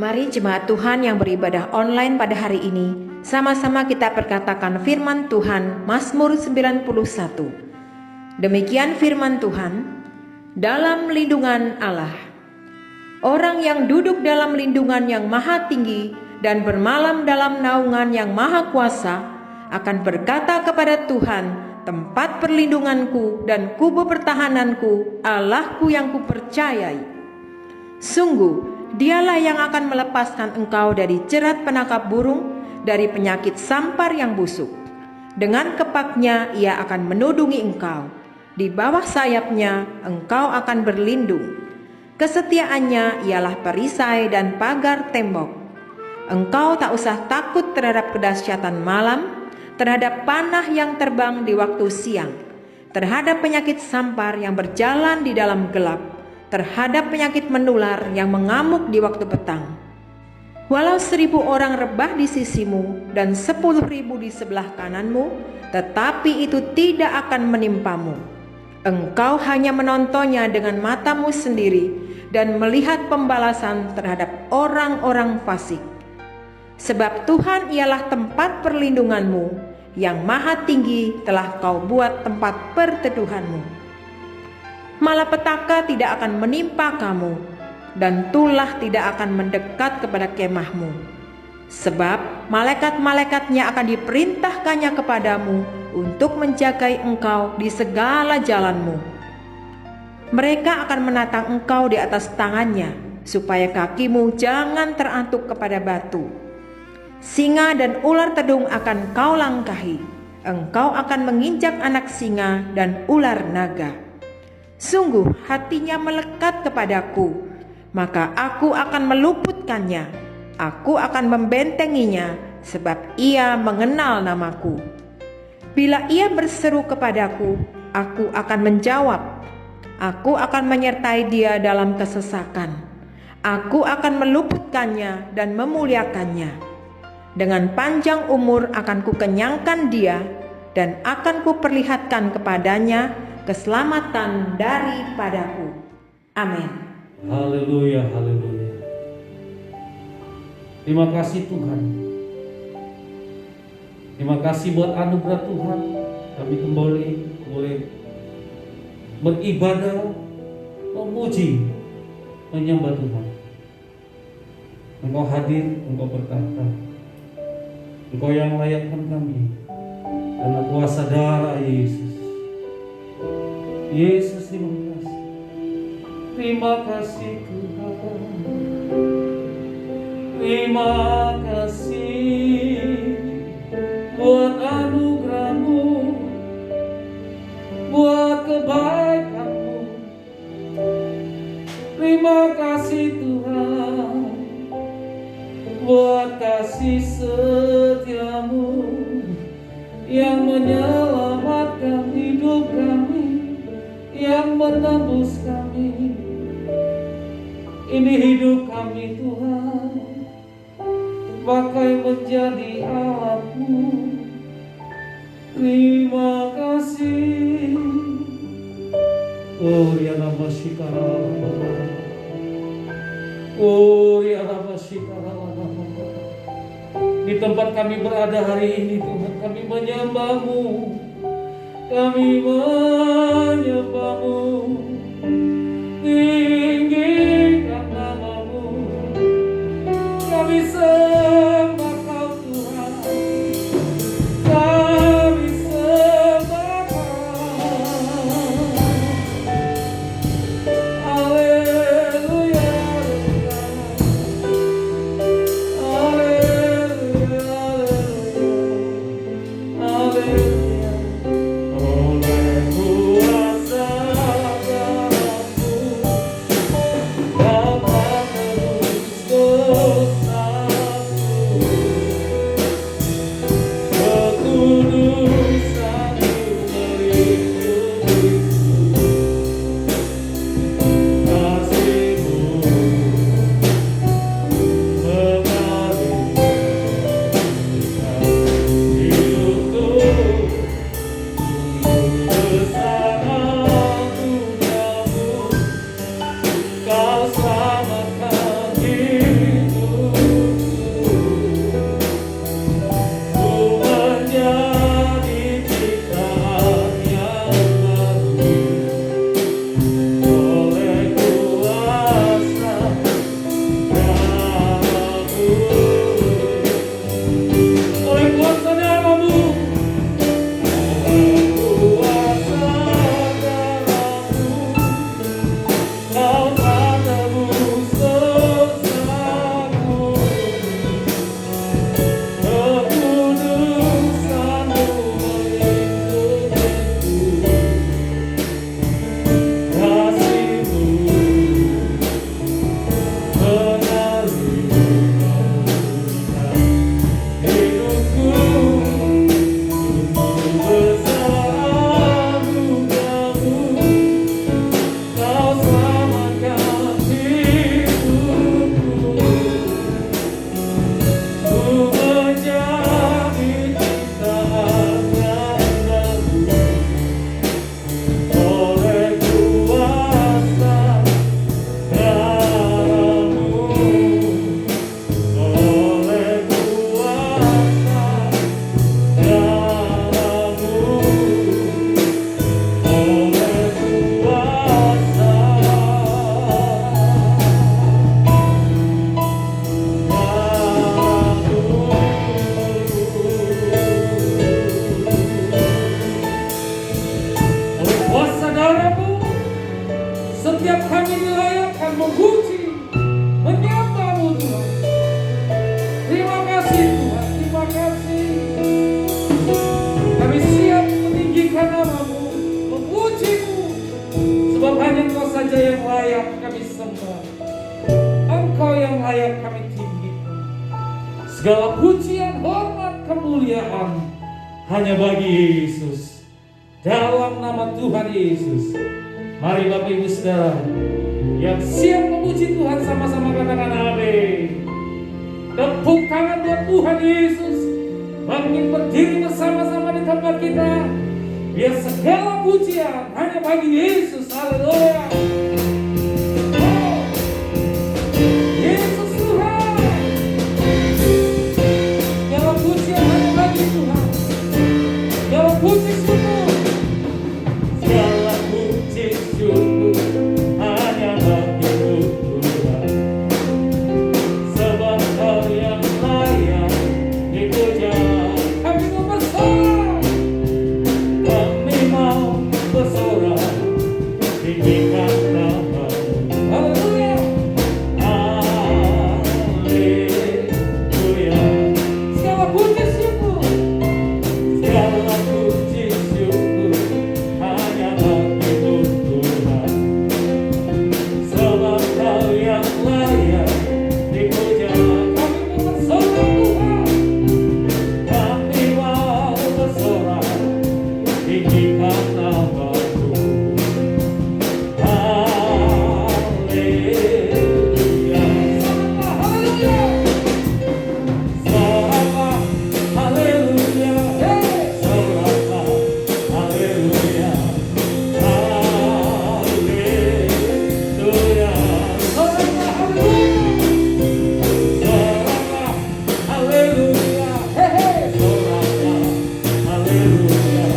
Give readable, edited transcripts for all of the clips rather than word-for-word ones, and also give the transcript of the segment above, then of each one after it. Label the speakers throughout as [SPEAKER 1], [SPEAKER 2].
[SPEAKER 1] Mari jemaat Tuhan yang beribadah online pada hari ini, sama-sama kita perkatakan firman Tuhan Mazmur 91. Demikian firman Tuhan, dalam lindungan Allah. Orang yang duduk dalam lindungan yang maha tinggi dan bermalam dalam naungan yang maha kuasa akan berkata kepada Tuhan, tempat perlindunganku dan kubu pertahananku, Allahku yang kupercayai. Sungguh, Dialah yang akan melepaskan engkau dari jerat penangkap burung, dari penyakit sampar yang busuk. Dengan kepaknya ia akan menudungi engkau. Di bawah sayapnya engkau akan berlindung. Kesetiaannya ialah perisai dan pagar tembok. Engkau tak usah takut terhadap kedahsyatan malam, terhadap panah yang terbang di waktu siang, terhadap penyakit sampar yang berjalan di dalam gelap, terhadap penyakit menular yang mengamuk di waktu petang. Walau 1.000 orang rebah di sisimu dan 10.000 di sebelah kananmu, tetapi itu tidak akan menimpamu. Engkau hanya menontonnya dengan matamu sendiri dan melihat pembalasan terhadap orang-orang fasik. Sebab Tuhan ialah tempat perlindunganmu, yang maha tinggi telah kau buat tempat perteduhanmu. Malapetaka tidak akan menimpa kamu, dan tulah tidak akan mendekat kepada kemahmu. Sebab malaikat-malaikatnya akan diperintahkannya kepadamu untuk menjagai engkau di segala jalanmu. Mereka akan menatang engkau di atas tangannya, supaya kakimu jangan terantuk kepada batu. Singa dan ular tedung akan kau langkahi. Engkau akan menginjak anak singa dan ular naga. Sungguh hatinya melekat kepadaku, maka aku akan meluputkannya. Aku akan membentenginya, sebab ia mengenal namaku. Bila ia berseru kepadaku, aku akan menjawab. Aku akan menyertai dia dalam kesesakan. Aku akan meluputkannya dan memuliakannya. Dengan panjang umur akan kukenyangkan dia, dan akan kuperlihatkan kepadanya keselamatan daripadaku. Amin.
[SPEAKER 2] Haleluya, haleluya. Terima kasih Tuhan. Terima kasih buat anugerah Tuhan. Kami kembali boleh beribadah, memuji, menyembah Tuhan. Engkau hadir, Engkau berkata, Engkau yang layakkan kami karena kuasa darah Yesus. Yesus, terima kasih. Terima kasih Tuhan. Terima kasih buat anugerah-Mu, buat kebaikan-Mu. Terima kasih Tuhan buat kasih setia-Mu yang menyelamatkan hidup kami, yang menembus kami. Ini hidup kami Tuhan, pakai menjadi alat-Mu. Terima kasih. Oh ya nama shikara, oh ya nama shikara. Di tempat kami berada hari ini Tuhan, kami menyembah-Mu. Kami menyembah-Mu, tinggikan nama-Mu. Kami sembah Kau Tuhan, kami sembah Kau. Haleluya, haleluya, haleluya, haleluya. Oleh kuasa sembah. Engkau yang layak kami tinggikan. Segala pujian, hormat, kemuliaan hanya bagi Yesus. Dalam nama Tuhan Yesus, mari Bapak Ibu Saudara yang siap memuji Tuhan sama-sama katakan amin. Tepuk tangan buat Tuhan Yesus. Bangkit berdiri bersama-sama di tempat kita. Biar segala pujian hanya bagi Yesus. Haleluya. Oh, Yesus Tuhan. Segala pujian hanya bagi Tuhan. Segala puji syukur. Segala puji syukur hanya bagi Tuhan. Sebab Kau yang layak dipuja. Kami mau bersorak. Kami mau bersorak. Tinggikan nama. Haleluya. Haleluya. Segala puji syukur. Segala puji syukur hanya bagi Tuhan. Sebab Kau yang layak dipuja. Kami mau bersorak Tuhan. Kami mau bersorak. Tinggikan nama-Mu. Haleluya. Soraklah, haleluya. Soraklah, haleluya. Haleluya. Soraklah, haleluya. Soraklah, haleluya. Soraklah, haleluya.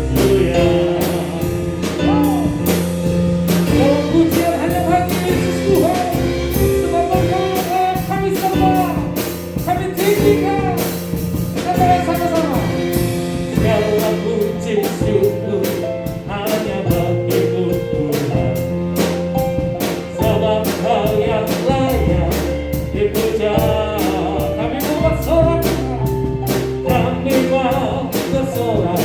[SPEAKER 2] Haleluya. Segala pujian hanya bagi Yesus Tuhan. Sebab Engkau layak kami sembah, kami tinggikan. Katakan sama-sama. Segala puji syukur hanya bagi Tuhan. Sebab Kau yang layak dipuja. Kami mau bersorak Tuhan. Kami mau bersorak.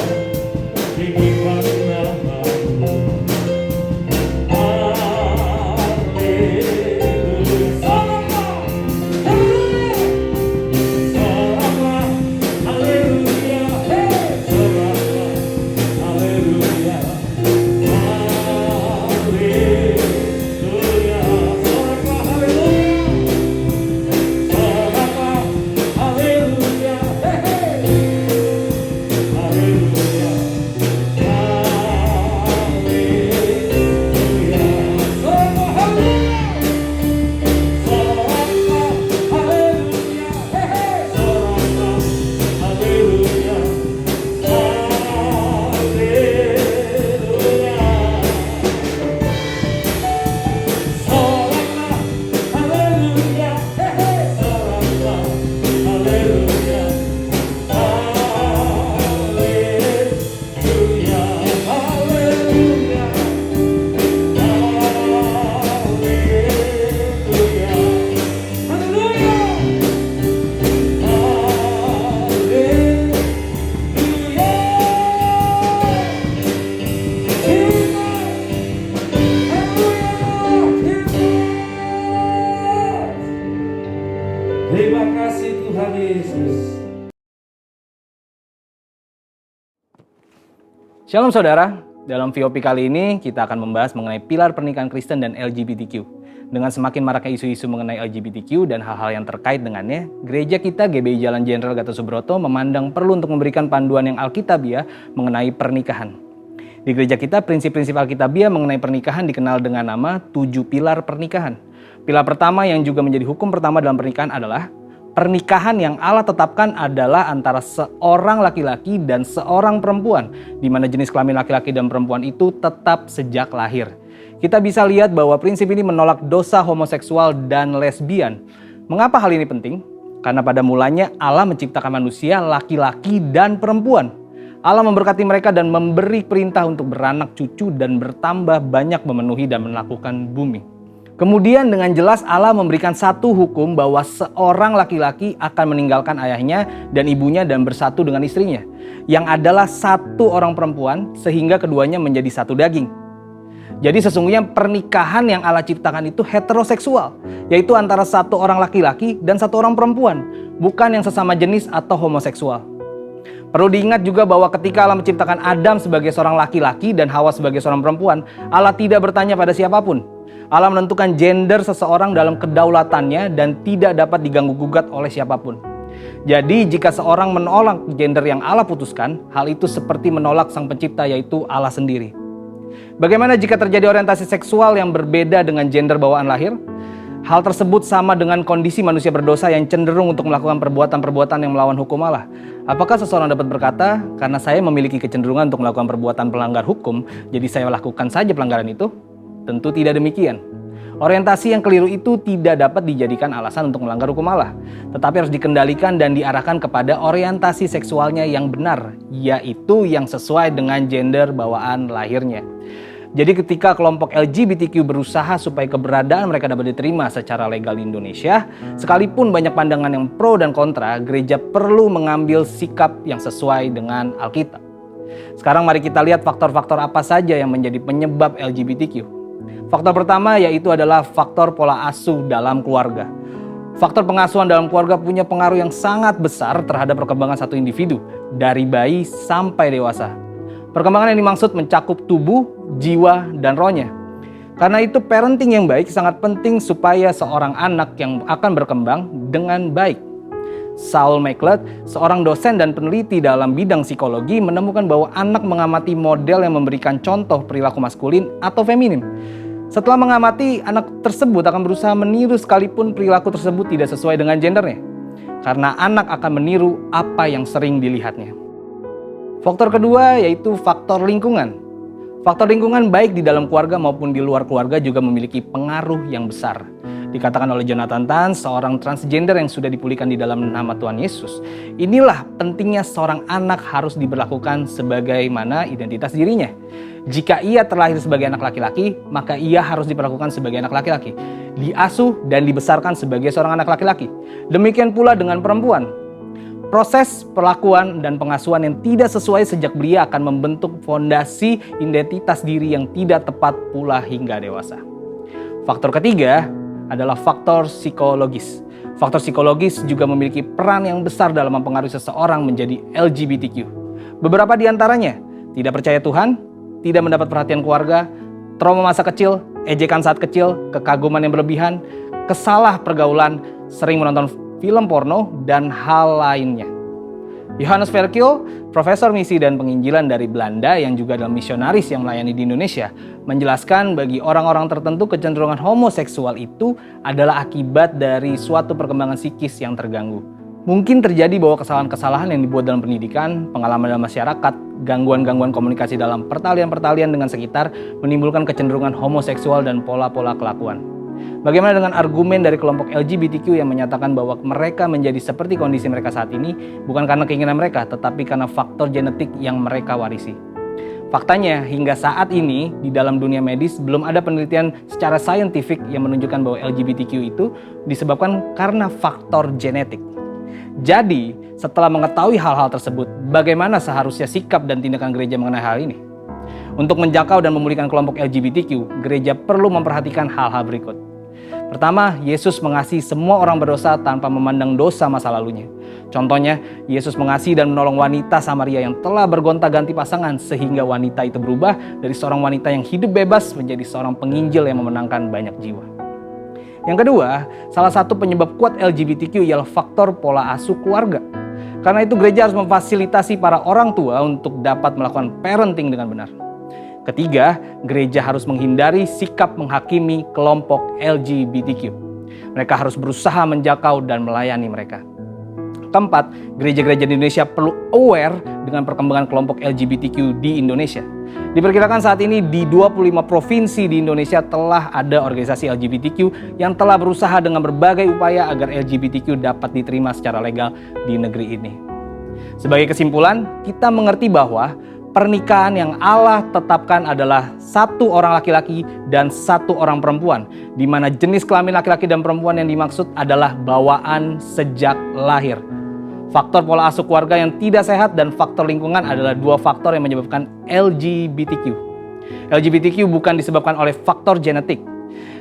[SPEAKER 2] Tinggikan nama-Mu. Haleluya. Soraklah, haleluya. Soraklah, haleluya. Soraklah, haleluya. Haleluya. Soraklah, haleluya. Soraklah, haleluya. Haleluya. Terima kasih Tuhan Yesus.
[SPEAKER 3] Shalom saudara, dalam VOP kali ini kita akan membahas mengenai pilar pernikahan Kristen dan LGBTQ. Dengan semakin maraknya isu-isu mengenai LGBTQ dan hal-hal yang terkait dengannya, gereja kita GBI Jalan Jenderal Gatot Subroto memandang perlu untuk memberikan panduan yang alkitabiah mengenai pernikahan. Di gereja kita, prinsip-prinsip alkitabiah mengenai pernikahan dikenal dengan nama 7 pilar pernikahan. Pilar pertama yang juga menjadi hukum pertama dalam pernikahan adalah pernikahan yang Allah tetapkan adalah antara seorang laki-laki dan seorang perempuan, di mana jenis kelamin laki-laki dan perempuan itu tetap sejak lahir. Kita bisa lihat bahwa prinsip ini menolak dosa homoseksual dan lesbian. Mengapa hal ini penting? Karena pada mulanya Allah menciptakan manusia laki-laki dan perempuan. Allah memberkati mereka dan memberi perintah untuk beranak cucu dan bertambah banyak memenuhi dan melakukan bumi. Kemudian dengan jelas Allah memberikan satu hukum bahwa seorang laki-laki akan meninggalkan ayahnya dan ibunya dan bersatu dengan istrinya, yang adalah satu orang perempuan sehingga keduanya menjadi satu daging. Jadi sesungguhnya pernikahan yang Allah ciptakan itu heteroseksual, yaitu antara satu orang laki-laki dan satu orang perempuan, bukan yang sesama jenis atau homoseksual. Perlu diingat juga bahwa ketika Allah menciptakan Adam sebagai seorang laki-laki dan Hawa sebagai seorang perempuan, Allah tidak bertanya pada siapapun. Allah menentukan gender seseorang dalam kedaulatannya dan tidak dapat diganggu-gugat oleh siapapun. Jadi jika seorang menolak gender yang Allah putuskan, hal itu seperti menolak Sang Pencipta, yaitu Allah sendiri. Bagaimana jika terjadi orientasi seksual yang berbeda dengan gender bawaan lahir? Hal tersebut sama dengan kondisi manusia berdosa yang cenderung untuk melakukan perbuatan-perbuatan yang melawan hukum Allah. Apakah seseorang dapat berkata, karena saya memiliki kecenderungan untuk melakukan perbuatan pelanggar hukum, jadi saya lakukan saja pelanggaran itu? Tentu tidak demikian. Orientasi yang keliru itu tidak dapat dijadikan alasan untuk melanggar hukum Allah, tetapi harus dikendalikan dan diarahkan kepada orientasi seksualnya yang benar, yaitu yang sesuai dengan gender bawaan lahirnya. Jadi ketika kelompok LGBTQ berusaha supaya keberadaan mereka dapat diterima secara legal di Indonesia, sekalipun banyak pandangan yang pro dan kontra, gereja perlu mengambil sikap yang sesuai dengan Alkitab. Sekarang mari kita lihat faktor-faktor apa saja yang menjadi penyebab LGBTQ. Faktor pertama yaitu adalah faktor pola asuh dalam keluarga. Faktor pengasuhan dalam keluarga punya pengaruh yang sangat besar terhadap perkembangan satu individu, dari bayi sampai dewasa. Perkembangan yang dimaksud mencakup tubuh, jiwa, dan rohnya. Karena itu parenting yang baik sangat penting supaya seorang anak yang akan berkembang dengan baik. Saul McLeod, seorang dosen dan peneliti dalam bidang psikologi, menemukan bahwa anak mengamati model yang memberikan contoh perilaku maskulin atau feminim. Setelah mengamati, anak tersebut akan berusaha meniru sekalipun perilaku tersebut tidak sesuai dengan gendernya. Karena anak akan meniru apa yang sering dilihatnya. Faktor kedua yaitu faktor lingkungan. Faktor lingkungan baik di dalam keluarga maupun di luar keluarga juga memiliki pengaruh yang besar. Dikatakan oleh Jonathan Tan, seorang transgender yang sudah dipulihkan di dalam nama Tuhan Yesus. Inilah pentingnya seorang anak harus diberlakukan sebagaimana identitas dirinya. Jika ia terlahir sebagai anak laki-laki, maka ia harus diperlakukan sebagai anak laki-laki, diasuh dan dibesarkan sebagai seorang anak laki-laki. Demikian pula dengan perempuan. Proses perlakuan dan pengasuhan yang tidak sesuai sejak belia akan membentuk fondasi identitas diri yang tidak tepat pula hingga dewasa. Faktor ketiga adalah faktor psikologis. Faktor psikologis juga memiliki peran yang besar dalam mempengaruhi seseorang menjadi LGBTQ. Beberapa di antaranya tidak percaya Tuhan, tidak mendapat perhatian keluarga, trauma masa kecil, ejekan saat kecil, kekaguman yang berlebihan, kesalah pergaulan, sering menonton film porno, dan hal lainnya. Johannes Verkil, profesor misi dan penginjilan dari Belanda yang juga adalah misionaris yang melayani di Indonesia, menjelaskan bagi orang-orang tertentu kecenderungan homoseksual itu adalah akibat dari suatu perkembangan psikis yang terganggu. Mungkin terjadi bahwa kesalahan-kesalahan yang dibuat dalam pendidikan, pengalaman dalam masyarakat, gangguan-gangguan komunikasi dalam pertalian-pertalian dengan sekitar menimbulkan kecenderungan homoseksual dan pola-pola kelakuan. Bagaimana dengan argumen dari kelompok LGBTQ yang menyatakan bahwa mereka menjadi seperti kondisi mereka saat ini bukan karena keinginan mereka, tetapi karena faktor genetik yang mereka warisi. Faktanya, hingga saat ini di dalam dunia medis belum ada penelitian secara saintifik yang menunjukkan bahwa LGBTQ itu disebabkan karena faktor genetik. Jadi, setelah mengetahui hal-hal tersebut, bagaimana seharusnya sikap dan tindakan gereja mengenai hal ini? Untuk menjangkau dan memulihkan kelompok LGBTQ, gereja perlu memperhatikan hal-hal berikut. Pertama, Yesus mengasihi semua orang berdosa tanpa memandang dosa masa lalunya. Contohnya, Yesus mengasihi dan menolong wanita Samaria yang telah bergonta-ganti pasangan sehingga wanita itu berubah dari seorang wanita yang hidup bebas menjadi seorang penginjil yang memenangkan banyak jiwa. Yang kedua, salah satu penyebab kuat LGBTQ ialah faktor pola asuh keluarga. Karena itu gereja harus memfasilitasi para orang tua untuk dapat melakukan parenting dengan benar. Ketiga, gereja harus menghindari sikap menghakimi kelompok LGBTQ. Mereka harus berusaha menjangkau dan melayani mereka. Keempat, gereja-gereja di Indonesia perlu aware dengan perkembangan kelompok LGBTQ di Indonesia. Diperkirakan saat ini di 25 provinsi di Indonesia telah ada organisasi LGBTQ yang telah berusaha dengan berbagai upaya agar LGBTQ dapat diterima secara legal di negeri ini. Sebagai kesimpulan, kita mengerti bahwa pernikahan yang Allah tetapkan adalah satu orang laki-laki dan satu orang perempuan, di mana jenis kelamin laki-laki dan perempuan yang dimaksud adalah bawaan sejak lahir. Faktor pola asuh keluarga yang tidak sehat dan faktor lingkungan adalah dua faktor yang menyebabkan LGBTQ. LGBTQ bukan disebabkan oleh faktor genetik.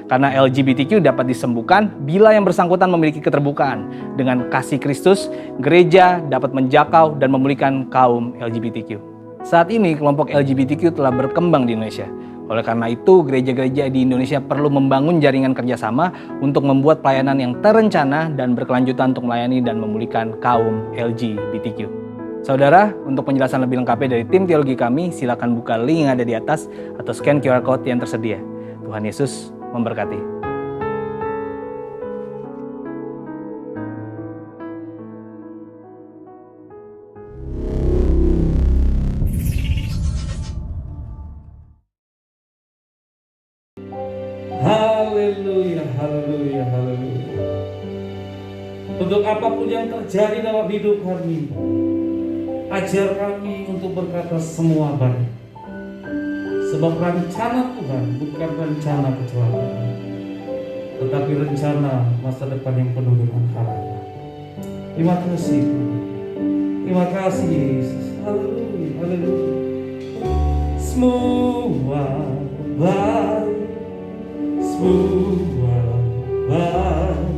[SPEAKER 3] Karena LGBTQ dapat disembuhkan bila yang bersangkutan memiliki keterbukaan. Dengan kasih Kristus, gereja dapat menjakau dan memulihkan kaum LGBTQ. Saat ini kelompok LGBTQ telah berkembang di Indonesia. Oleh karena itu, gereja-gereja di Indonesia perlu membangun jaringan kerjasama untuk membuat pelayanan yang terencana dan berkelanjutan untuk melayani dan memulihkan kaum LGBTQ. Saudara, untuk penjelasan lebih lengkapnya dari tim teologi kami, silakan buka link yang ada di atas atau scan QR Code yang tersedia. Tuhan Yesus memberkati.
[SPEAKER 2] Haleluya, haleluya, haleluya. Untuk apapun yang terjadi dalam hidup kami, ajar kami untuk berkata semua baik. Sebab rencana Tuhan bukan rencana kecelakaan, tetapi rencana masa depan yang penuh dengan harapan. Terima kasih Tuhan. Terima kasih Yesus. Haleluya, haleluya. Semua baik. Semua baik,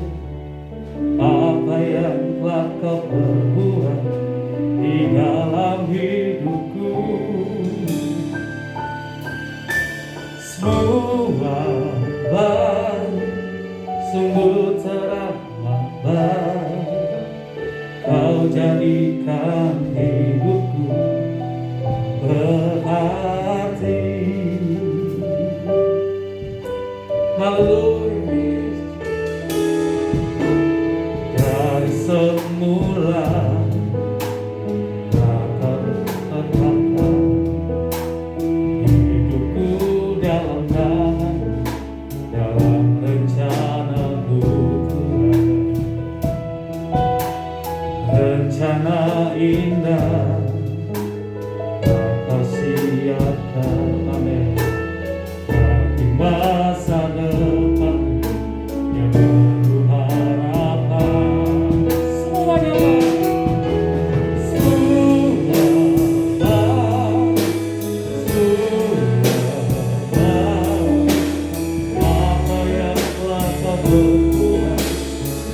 [SPEAKER 2] apa yang telah kau perbuat di dalam hidupku. Semua baik, sungguh teramat baik, kau jadikan hidupku berarti. Haleluya. Dari semula kau tetapkan hidupku dalam tangan, dalam rencana-Mu Tuhan. Rencana indah Kau siapkan, amin, bagi masa depan yang penuh harapan. Semuanya baik, semua baik, semua baik. Apa yang telah Kau perbuat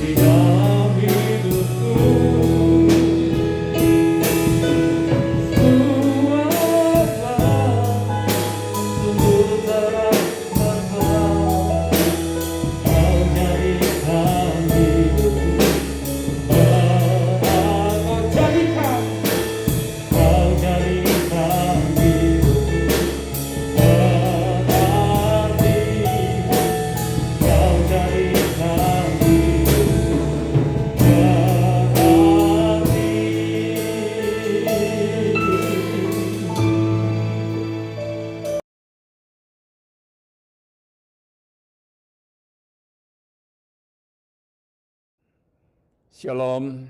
[SPEAKER 2] di dalam hidupku. Semua baik, sungguh teramat baik, Kau jadikan hidupku berarti. Kau jadikan hidupku berarti. Kau jadikan hidupku berarti.
[SPEAKER 4] Shalom,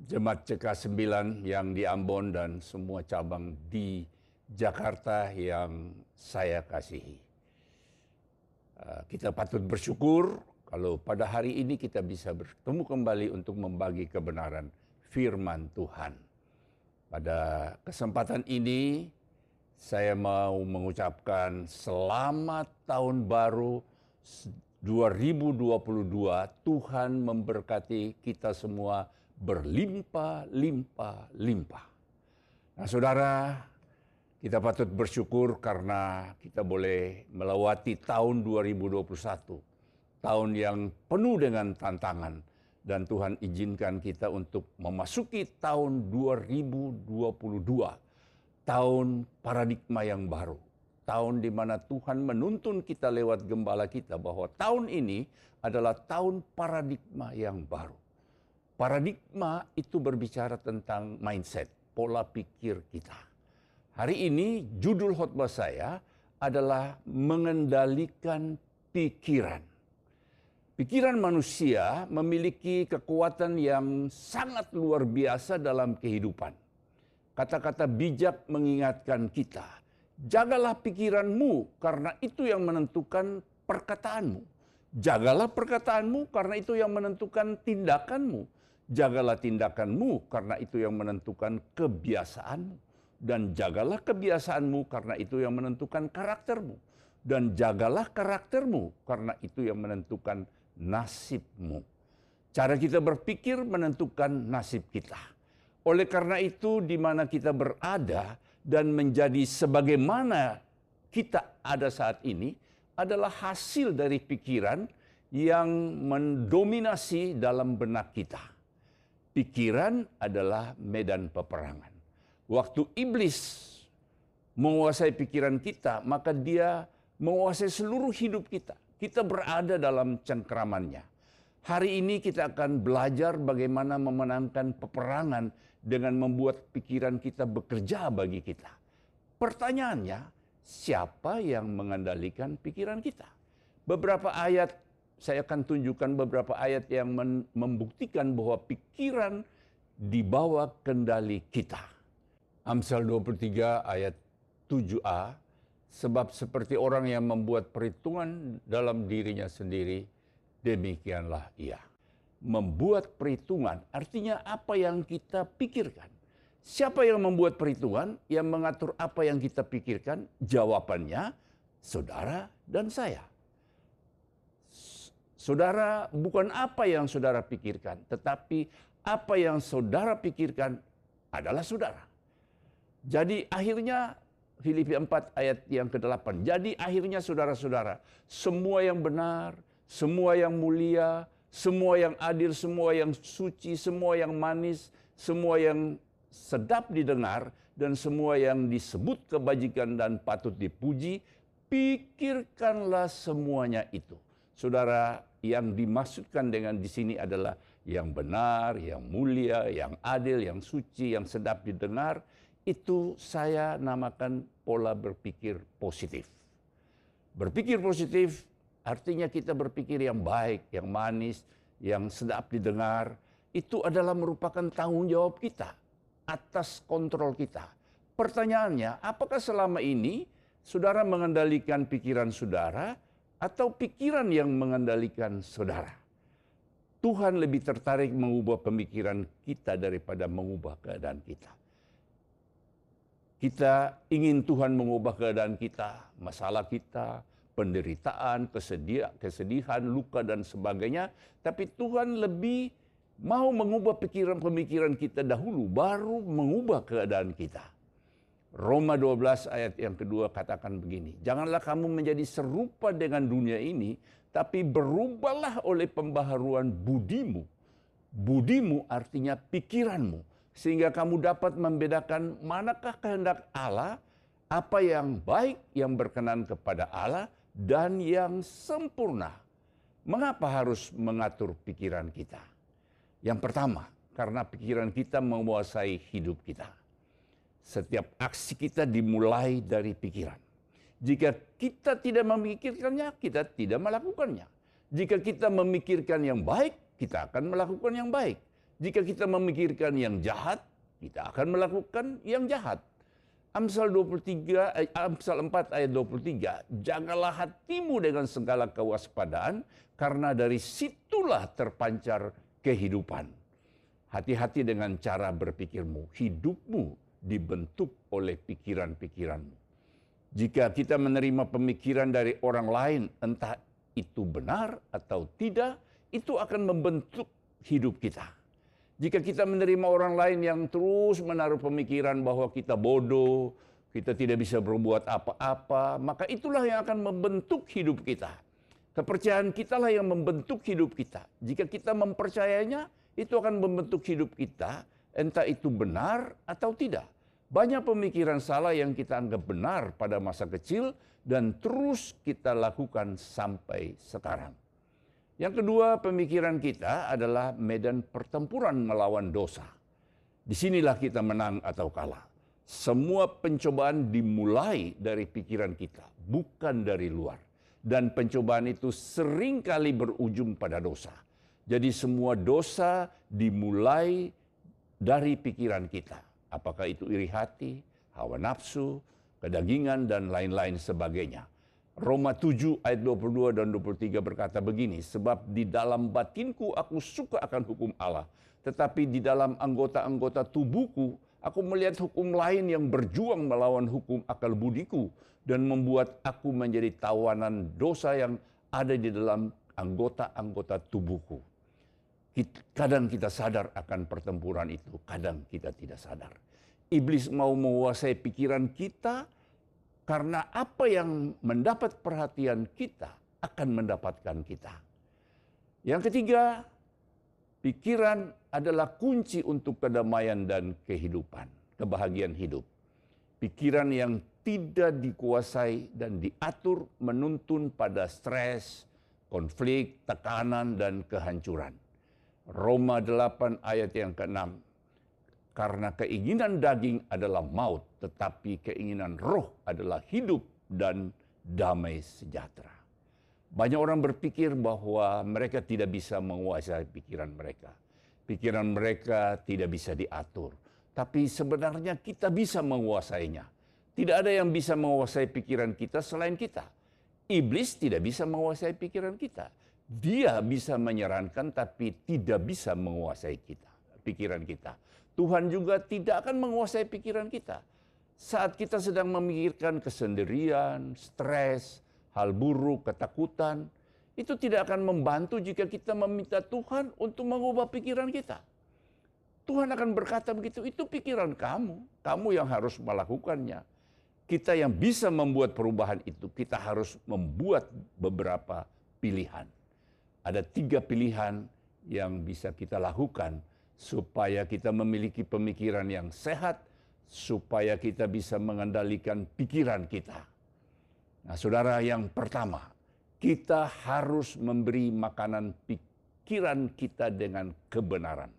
[SPEAKER 4] Jemaat CK9 yang di Ambon dan semua cabang di Jakarta yang saya kasihi. Kita patut bersyukur kalau pada hari ini kita bisa bertemu kembali untuk membagi kebenaran firman Tuhan. Pada kesempatan ini saya mau mengucapkan selamat tahun baru 2022, Tuhan memberkati kita semua berlimpah-limpah-limpah. Nah saudara, kita patut bersyukur karena kita boleh melewati tahun 2021. Tahun yang penuh dengan tantangan. Dan Tuhan izinkan kita untuk memasuki tahun 2022. Tahun paradigma yang baru. Tahun di mana Tuhan menuntun kita lewat gembala kita bahwa tahun ini adalah tahun paradigma yang baru. Paradigma itu berbicara tentang mindset, pola pikir kita. Hari ini judul khotbah saya adalah mengendalikan pikiran. Pikiran manusia memiliki kekuatan yang sangat luar biasa dalam kehidupan. Kata-kata bijak mengingatkan kita. Jagalah pikiranmu karena itu yang menentukan perkataanmu. Jagalah perkataanmu karena itu yang menentukan tindakanmu. Jagalah tindakanmu karena itu yang menentukan kebiasaanmu. dan jagalah kebiasaanmu karena itu yang menentukan karaktermu. Dan jagalah karaktermu karena itu yang menentukan nasibmu. Cara kita berpikir menentukan nasib kita. Oleh karena itu di mana kita berada dan menjadi sebagaimana kita ada saat ini adalah hasil dari pikiran yang mendominasi dalam benak kita. Pikiran adalah medan peperangan. Waktu iblis menguasai pikiran kita, maka dia menguasai seluruh hidup kita. Kita berada dalam cengkeramannya. Hari ini kita akan belajar bagaimana memenangkan peperangan dengan membuat pikiran kita bekerja bagi kita. Pertanyaannya, siapa yang mengendalikan pikiran kita? Beberapa ayat, saya akan tunjukkan beberapa ayat yang membuktikan bahwa pikiran di bawah kendali kita. Amsal 23 ayat 7a, sebab seperti orang yang membuat perhitungan dalam dirinya sendiri, demikianlah ia. Membuat perhitungan artinya apa yang kita pikirkan. Siapa yang membuat perhitungan, yang mengatur apa yang kita pikirkan? Jawabannya, saudara dan saya. Saudara, bukan apa yang saudara pikirkan, tetapi apa yang saudara pikirkan adalah saudara. Jadi akhirnya, Filipi 4 ayat yang ke-8. Jadi akhirnya saudara-saudara, semua yang benar, semua yang mulia, semua yang adil, semua yang suci, semua yang manis, semua yang sedap didengar, dan semua yang disebut kebajikan dan patut dipuji, pikirkanlah semuanya itu. Saudara, yang dimaksudkan dengan di sini adalah yang benar, yang mulia, yang adil, yang suci, yang sedap didengar. Itu saya namakan pola berpikir positif. Berpikir positif artinya kita berpikir yang baik, yang manis, yang sedap didengar. Itu adalah merupakan tanggung jawab kita atas kontrol kita. Pertanyaannya, apakah selama ini saudara mengendalikan pikiran saudara atau pikiran yang mengendalikan saudara? Tuhan lebih tertarik mengubah pemikiran kita daripada mengubah keadaan kita. Kita ingin Tuhan mengubah keadaan kita, masalah kita, penderitaan, kesedihan, luka, dan sebagainya. Tapi Tuhan lebih mau mengubah pemikiran kita dahulu, baru mengubah keadaan kita. Roma 12 ayat yang kedua katakan begini, janganlah kamu menjadi serupa dengan dunia ini, tapi berubahlah oleh pembaharuan budimu. Budimu artinya pikiranmu. Sehingga kamu dapat membedakan manakah kehendak Allah, apa yang baik, yang berkenan kepada Allah, dan yang sempurna. Mengapa harus mengatur pikiran kita? Yang pertama, karena pikiran kita menguasai hidup kita. Setiap aksi kita dimulai dari pikiran. Jika kita tidak memikirkannya, kita tidak melakukannya. Jika kita memikirkan yang baik, kita akan melakukan yang baik. Jika kita memikirkan yang jahat, kita akan melakukan yang jahat. Amsal 4 ayat 23, jagalah hatimu dengan segala kewaspadaan, karena dari situlah terpancar kehidupan. Hati-hati dengan cara berpikirmu, hidupmu dibentuk oleh pikiran-pikiranmu. Jika kita menerima pemikiran dari orang lain, entah itu benar atau tidak, itu akan membentuk hidup kita. Jika kita menerima orang lain yang terus menaruh pemikiran bahwa kita bodoh, kita tidak bisa berbuat apa-apa, maka itulah yang akan membentuk hidup kita. Kepercayaan kitalah yang membentuk hidup kita. Jika kita mempercayainya, itu akan membentuk hidup kita, entah itu benar atau tidak. Banyak pemikiran salah yang kita anggap benar pada masa kecil dan terus kita lakukan sampai sekarang. Yang kedua, pemikiran kita adalah medan pertempuran melawan dosa. Disinilah kita menang atau kalah. Semua pencobaan dimulai dari pikiran kita, bukan dari luar. Dan pencobaan itu seringkali berujung pada dosa. Jadi semua dosa dimulai dari pikiran kita. Apakah itu iri hati, hawa nafsu, kedagingan, dan lain-lain sebagainya. Roma 7 ayat 22 dan 23 berkata begini, sebab di dalam batinku aku suka akan hukum Allah, tetapi di dalam anggota-anggota tubuhku Aku melihat hukum lain yang berjuang melawan hukum akal budiku dan membuat aku menjadi tawanan dosa yang ada di dalam anggota-anggota tubuhku. Kadang kita sadar akan pertempuran itu, kadang kita tidak sadar. Iblis mau menguasai pikiran kita karena apa yang mendapat perhatian kita akan mendapatkan kita. Yang ketiga, pikiran adalah kunci untuk kedamaian dan kehidupan, kebahagiaan hidup. Pikiran yang tidak dikuasai dan diatur menuntun pada stres, konflik, tekanan, dan kehancuran. Roma 8 ayat yang ke-6. Karena keinginan daging adalah maut, tetapi keinginan roh adalah hidup dan damai sejahtera. Banyak orang berpikir bahwa mereka tidak bisa menguasai pikiran mereka. Pikiran mereka tidak bisa diatur. Tapi sebenarnya kita bisa menguasainya. Tidak ada yang bisa menguasai pikiran kita selain kita. Iblis tidak bisa menguasai pikiran kita. Dia bisa menyarankan tapi tidak bisa menguasai kita, pikiran kita. Tuhan juga tidak akan menguasai pikiran kita. Saat kita sedang memikirkan kesendirian, stres, hal buruk, ketakutan, itu tidak akan membantu jika kita meminta Tuhan untuk mengubah pikiran kita. Tuhan akan berkata begitu, itu pikiran kamu yang harus melakukannya. Kita yang bisa membuat perubahan itu, kita harus membuat beberapa pilihan. Ada 3 pilihan yang bisa kita lakukan supaya kita memiliki pemikiran yang sehat, supaya kita bisa mengendalikan pikiran kita. Nah, saudara, yang pertama, kita harus memberi makanan pikiran kita dengan kebenaran.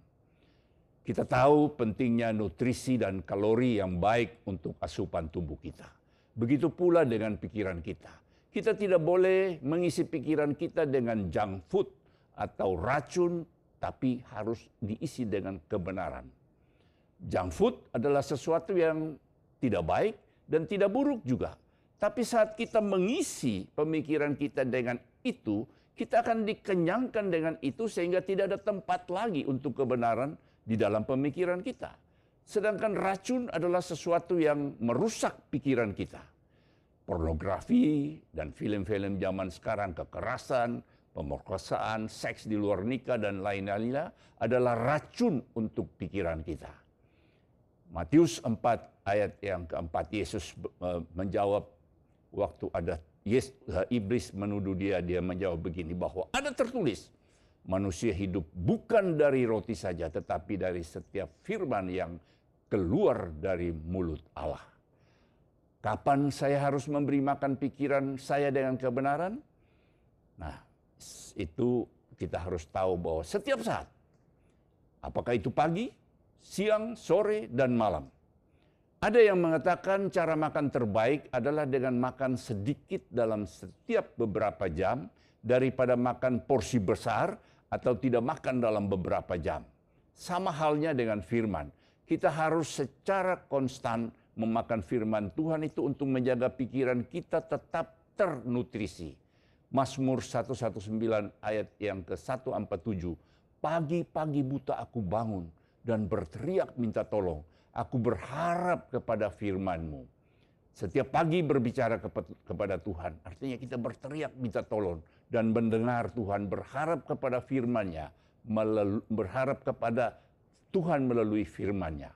[SPEAKER 4] Kita tahu pentingnya nutrisi dan kalori yang baik untuk asupan tubuh kita. Begitu pula dengan pikiran kita. Kita tidak boleh mengisi pikiran kita dengan junk food atau racun, tapi harus diisi dengan kebenaran. Junk food adalah sesuatu yang tidak baik dan tidak buruk juga. Tapi saat kita mengisi pemikiran kita dengan itu, kita akan dikenyangkan dengan itu sehingga tidak ada tempat lagi untuk kebenaran di dalam pemikiran kita. Sedangkan racun adalah sesuatu yang merusak pikiran kita. Pornografi dan film-film zaman sekarang, kekerasan, pemerkosaan, seks di luar nikah, dan lain-lainnya adalah racun untuk pikiran kita. Matius 4 ayat yang keempat, Yesus menjawab waktu ada iblis menuduh dia menjawab begini, bahwa ada tertulis, manusia hidup bukan dari roti saja, tetapi dari setiap firman yang keluar dari mulut Allah. Kapan saya harus memberi makan pikiran saya dengan kebenaran? Nah, itu kita harus tahu bahwa setiap saat, apakah itu pagi, siang, sore, dan malam. Ada yang mengatakan cara makan terbaik adalah dengan makan sedikit dalam setiap beberapa jam daripada makan porsi besar atau tidak makan dalam beberapa jam. Sama halnya dengan firman. Kita harus secara konstan memakan firman Tuhan itu untuk menjaga pikiran kita tetap ternutrisi. Mazmur 119 ayat yang ke-147. Pagi-pagi buta aku bangun dan berteriak minta tolong. Aku berharap kepada firman-Mu. Setiap pagi berbicara kepada Tuhan. Artinya kita berteriak minta tolong dan mendengar Tuhan, berharap kepada firman-Nya, berharap kepada Tuhan melalui firman-Nya.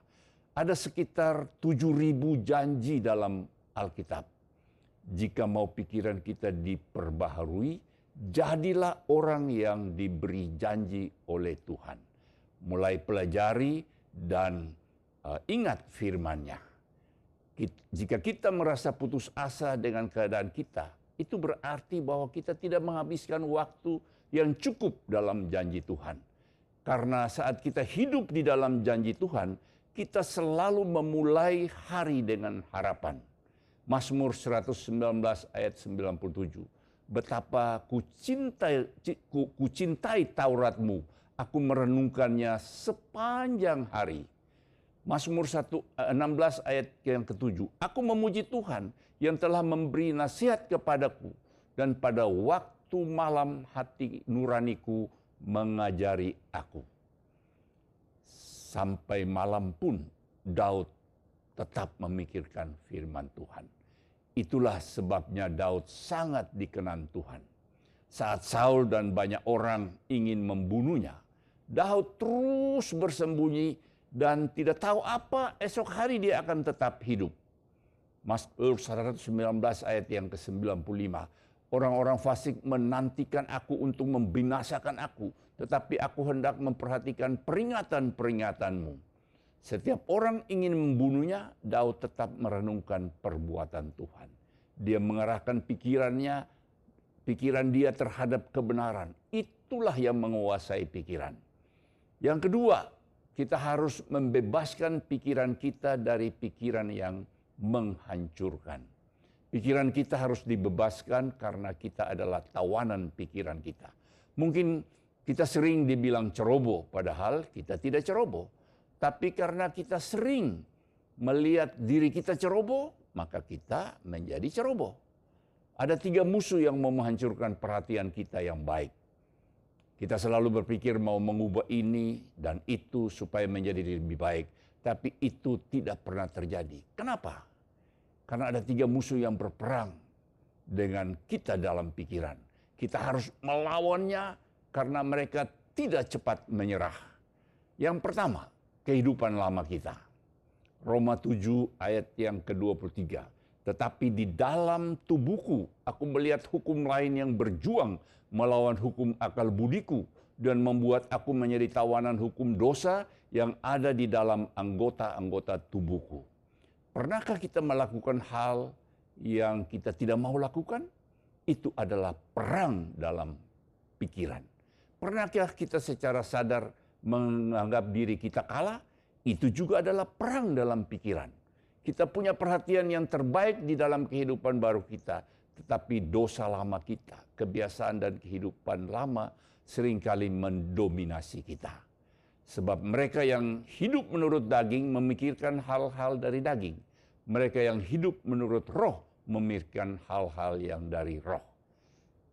[SPEAKER 4] Ada sekitar 7.000 janji dalam Alkitab. Jika mau pikiran kita diperbaharui, jadilah orang yang diberi janji oleh Tuhan. Mulai pelajari dan ingat firman-Nya. Jika kita merasa putus asa dengan keadaan kita, itu berarti bahwa kita tidak menghabiskan waktu yang cukup dalam janji Tuhan. Karena saat kita hidup di dalam janji Tuhan, kita selalu memulai hari dengan harapan. Mazmur 119 ayat 97. Betapa kucintai Taurat-Mu, aku merenungkannya sepanjang hari. Mazmur 16 ayat yang ke-7. Aku memuji Tuhan yang telah memberi nasihat kepadaku, dan pada waktu malam hati nuraniku mengajari aku. Sampai malam pun Daud tetap memikirkan firman Tuhan. Itulah sebabnya Daud sangat dikenan Tuhan. Saat Saul dan banyak orang ingin membunuhnya, Daud terus bersembunyi dan tidak tahu apa esok hari dia akan tetap hidup. Mazmur 119 ayat yang ke-95. Orang-orang fasik menantikan aku untuk membinasakan aku, tetapi aku hendak memperhatikan peringatan-peringatanmu. Setiap orang ingin membunuhnya, Daud tetap merenungkan perbuatan Tuhan. Dia mengarahkan pikiran dia terhadap kebenaran. Itulah yang menguasai pikiran. Yang kedua, kita harus membebaskan pikiran kita dari pikiran yang menghancurkan. Pikiran kita harus dibebaskan karena kita adalah tawanan pikiran kita. Mungkin kita sering dibilang ceroboh, padahal kita tidak ceroboh. Tapi karena kita sering melihat diri kita ceroboh, maka kita menjadi ceroboh. Ada 3 musuh yang mau menghancurkan perhatian kita yang baik. Kita selalu berpikir mau mengubah ini dan itu supaya menjadi lebih baik. Tapi itu tidak pernah terjadi. Kenapa? Karena ada 3 musuh yang berperang dengan kita dalam pikiran. Kita harus melawannya karena mereka tidak cepat menyerah. Yang pertama, kehidupan lama kita. Roma 7 ayat yang ke-23. Tetapi di dalam tubuhku aku melihat hukum lain yang berjuang melawan hukum akal budiku dan membuat aku menjadi tawanan hukum dosa yang ada di dalam anggota-anggota tubuhku. Pernahkah kita melakukan hal yang kita tidak mau lakukan? Itu adalah perang dalam pikiran. Pernahkah kita secara sadar menganggap diri kita kalah? Itu juga adalah perang dalam pikiran. Kita punya perhatian yang terbaik di dalam kehidupan baru kita. Tetapi dosa lama kita, kebiasaan dan kehidupan lama seringkali mendominasi kita. Sebab mereka yang hidup menurut daging memikirkan hal-hal dari daging. Mereka yang hidup menurut roh memikirkan hal-hal yang dari roh.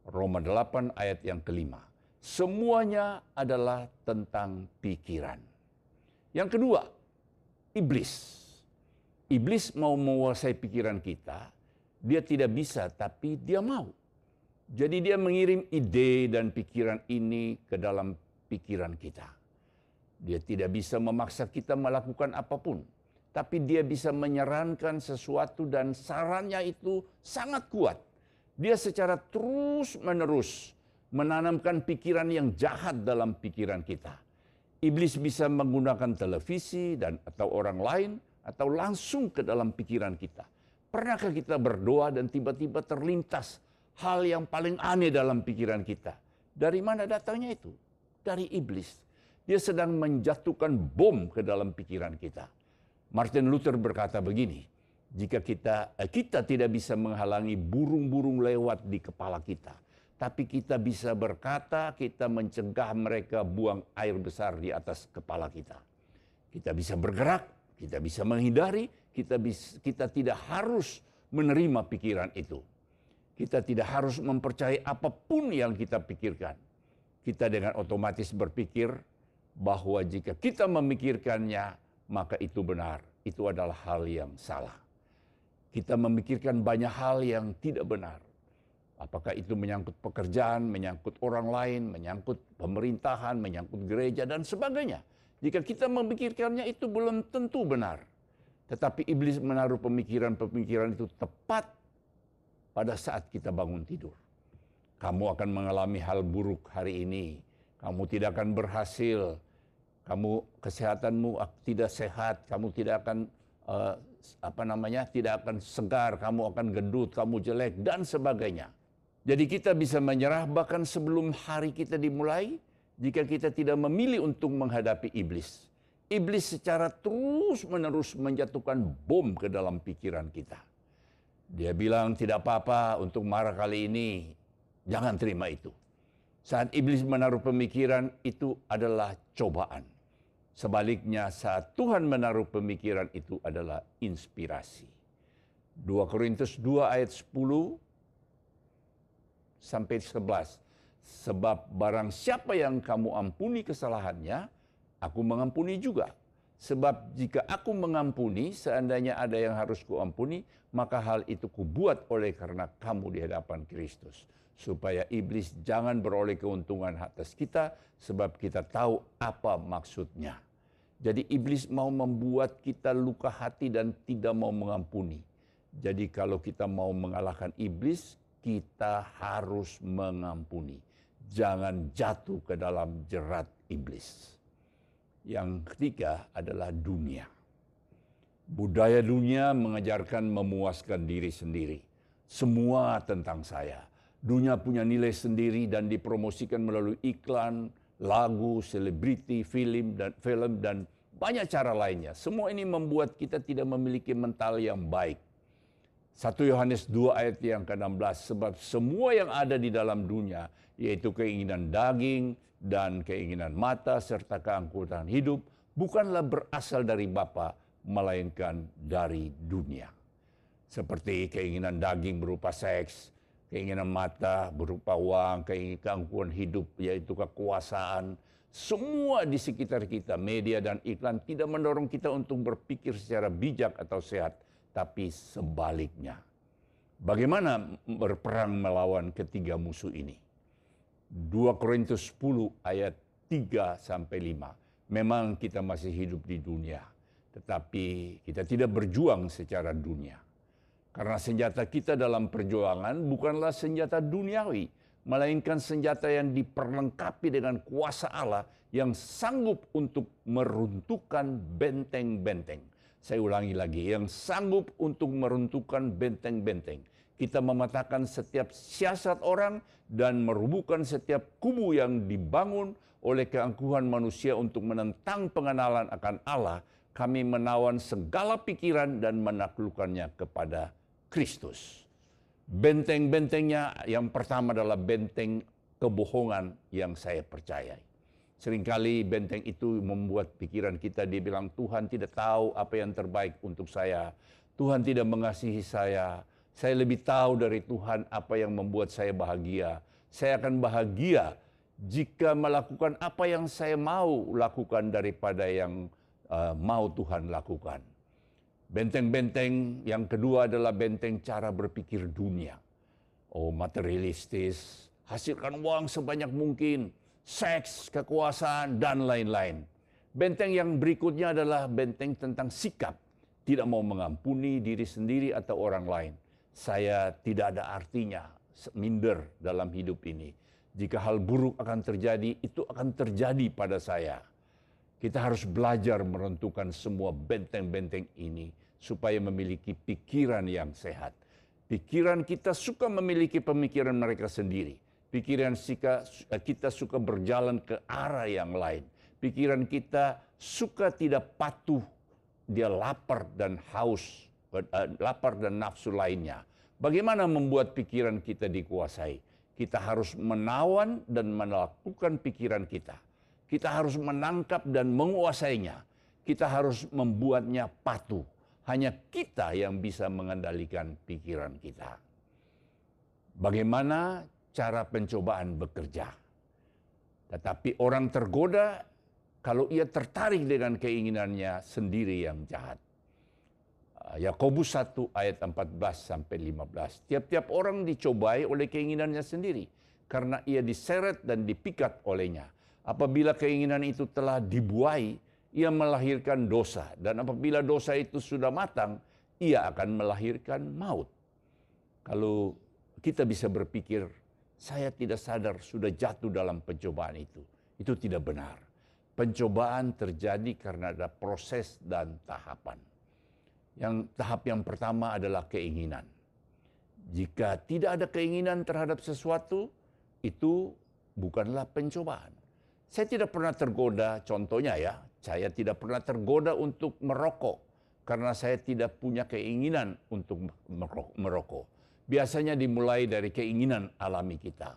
[SPEAKER 4] Roma 8 ayat yang ke-5. Semuanya adalah tentang pikiran. Yang kedua, iblis. Iblis mau menguasai pikiran kita. Dia tidak bisa, tapi dia mau. Jadi dia mengirim ide dan pikiran ini ke dalam pikiran kita. Dia tidak bisa memaksa kita melakukan apapun. Tapi dia bisa menyarankan sesuatu dan sarannya itu sangat kuat. Dia secara terus-menerus menanamkan pikiran yang jahat dalam pikiran kita. Iblis bisa menggunakan televisi dan atau orang lain atau langsung ke dalam pikiran kita. Pernahkah kita berdoa dan tiba-tiba terlintas hal yang paling aneh dalam pikiran kita? Dari mana datangnya itu? Dari iblis. Dia sedang menjatuhkan bom ke dalam pikiran kita. Martin Luther berkata begini, jika kita tidak bisa menghalangi burung-burung lewat di kepala kita, tapi kita bisa berkata, kita mencegah mereka buang air besar di atas kepala kita. Kita bisa bergerak, kita bisa menghindari, kita tidak harus menerima pikiran itu. Kita tidak harus mempercayai apapun yang kita pikirkan. Kita dengan otomatis berpikir bahwa jika kita memikirkannya, maka itu benar. Itu adalah hal yang salah. Kita memikirkan banyak hal yang tidak benar. Apakah itu menyangkut pekerjaan, menyangkut orang lain, menyangkut pemerintahan, menyangkut gereja, dan sebagainya. Jika kita memikirkannya itu belum tentu benar. Tetapi iblis menaruh pemikiran-pemikiran itu tepat pada saat kita bangun tidur. Kamu akan mengalami hal buruk hari ini. Kamu tidak akan berhasil. Kesehatanmu tidak sehat, kamu tidak akan tidak akan segar, kamu akan gendut, kamu jelek dan sebagainya. Jadi kita bisa menyerah bahkan sebelum hari kita dimulai jika kita tidak memilih untuk menghadapi iblis. Iblis secara terus-menerus menjatuhkan bom ke dalam pikiran kita. Dia bilang tidak apa-apa untuk marah kali ini, jangan terima itu. Saat iblis menaruh pemikiran itu adalah cobaan. Sebaliknya saat Tuhan menaruh pemikiran itu adalah inspirasi. 2 Korintus 2 ayat 10 sampai 11. Sebab barang siapa yang kamu ampuni kesalahannya, aku mengampuni juga. Sebab jika aku mengampuni, seandainya ada yang harus kuampuni, maka hal itu kubuat oleh karena kamu di hadapan Kristus. Supaya iblis jangan beroleh keuntungan atas kita, sebab kita tahu apa maksudnya. Jadi iblis mau membuat kita luka hati dan tidak mau mengampuni. Jadi kalau kita mau mengalahkan iblis, kita harus mengampuni. Jangan jatuh ke dalam jerat iblis. Yang ketiga adalah dunia. Budaya dunia mengajarkan memuaskan diri sendiri. Semua tentang saya. Dunia punya nilai sendiri dan dipromosikan melalui iklan, lagu, selebriti, film dan banyak cara lainnya. Semua ini membuat kita tidak memiliki mental yang baik. 1 Yohanes 2 ayat yang ke-16, sebab semua yang ada di dalam dunia, yaitu keinginan daging dan keinginan mata serta keangkuhan hidup, bukanlah berasal dari Bapa, melainkan dari dunia. Seperti keinginan daging berupa seks, keinginan mata berupa uang, keangkuhan hidup yaitu kekuasaan. Semua di sekitar kita, media dan iklan tidak mendorong kita untuk berpikir secara bijak atau sehat, tapi sebaliknya. Bagaimana berperang melawan ketiga musuh ini? 2 Korintus 10 ayat 3-5. Memang kita masih hidup di dunia, tetapi kita tidak berjuang secara dunia. Karena senjata kita dalam perjuangan bukanlah senjata duniawi, melainkan senjata yang diperlengkapi dengan kuasa Allah yang sanggup untuk meruntuhkan benteng-benteng. Saya ulangi lagi, yang sanggup untuk meruntuhkan benteng-benteng. Kita mematahkan setiap siasat orang dan merubuhkan setiap kubu yang dibangun oleh keangkuhan manusia untuk menentang pengenalan akan Allah. Kami menawan segala pikiran dan menaklukkannya kepada Kristus. Benteng-bentengnya yang pertama adalah benteng kebohongan yang saya percayai. Seringkali benteng itu membuat pikiran kita dibilang Tuhan tidak tahu apa yang terbaik untuk saya. Tuhan tidak mengasihi saya. Saya lebih tahu dari Tuhan apa yang membuat saya bahagia. Saya akan bahagia jika melakukan apa yang saya mau lakukan daripada yang mau Tuhan lakukan. Benteng-benteng yang kedua adalah benteng cara berpikir dunia. Oh, materialistis, hasilkan uang sebanyak mungkin, seks, kekuasaan, dan lain-lain. Benteng yang berikutnya adalah benteng tentang sikap. Tidak mau mengampuni diri sendiri atau orang lain. Saya tidak ada artinya, minder dalam hidup ini. Jika hal buruk akan terjadi, itu akan terjadi pada saya. Kita harus belajar menentukan semua benteng-benteng ini supaya memiliki pikiran yang sehat. Pikiran kita suka memiliki pemikiran mereka sendiri. Pikiran kita suka berjalan ke arah yang lain. Pikiran kita suka tidak patuh, dia lapar dan haus, lapar dan nafsu lainnya. Bagaimana membuat pikiran kita dikuasai? Kita harus menawan dan melakukan pikiran kita. Kita harus menangkap dan menguasainya. Kita harus membuatnya patuh. Hanya kita yang bisa mengendalikan pikiran kita. Bagaimana cara pencobaan bekerja? Tetapi orang tergoda kalau ia tertarik dengan keinginannya sendiri yang jahat. Yakobus 1 ayat 14-15. Tiap-tiap orang dicobai oleh keinginannya sendiri karena ia diseret dan dipikat olehnya. Apabila keinginan itu telah dibuai, ia melahirkan dosa. Dan apabila dosa itu sudah matang, ia akan melahirkan maut. Kalau kita bisa berpikir, saya tidak sadar sudah jatuh dalam pencobaan itu. Itu tidak benar. Pencobaan terjadi karena ada proses dan tahapan. Tahap yang pertama adalah keinginan. Jika tidak ada keinginan terhadap sesuatu, itu bukanlah pencobaan. Saya tidak pernah tergoda, contohnya ya, saya tidak pernah tergoda untuk merokok karena saya tidak punya keinginan untuk merokok. Biasanya dimulai dari keinginan alami kita.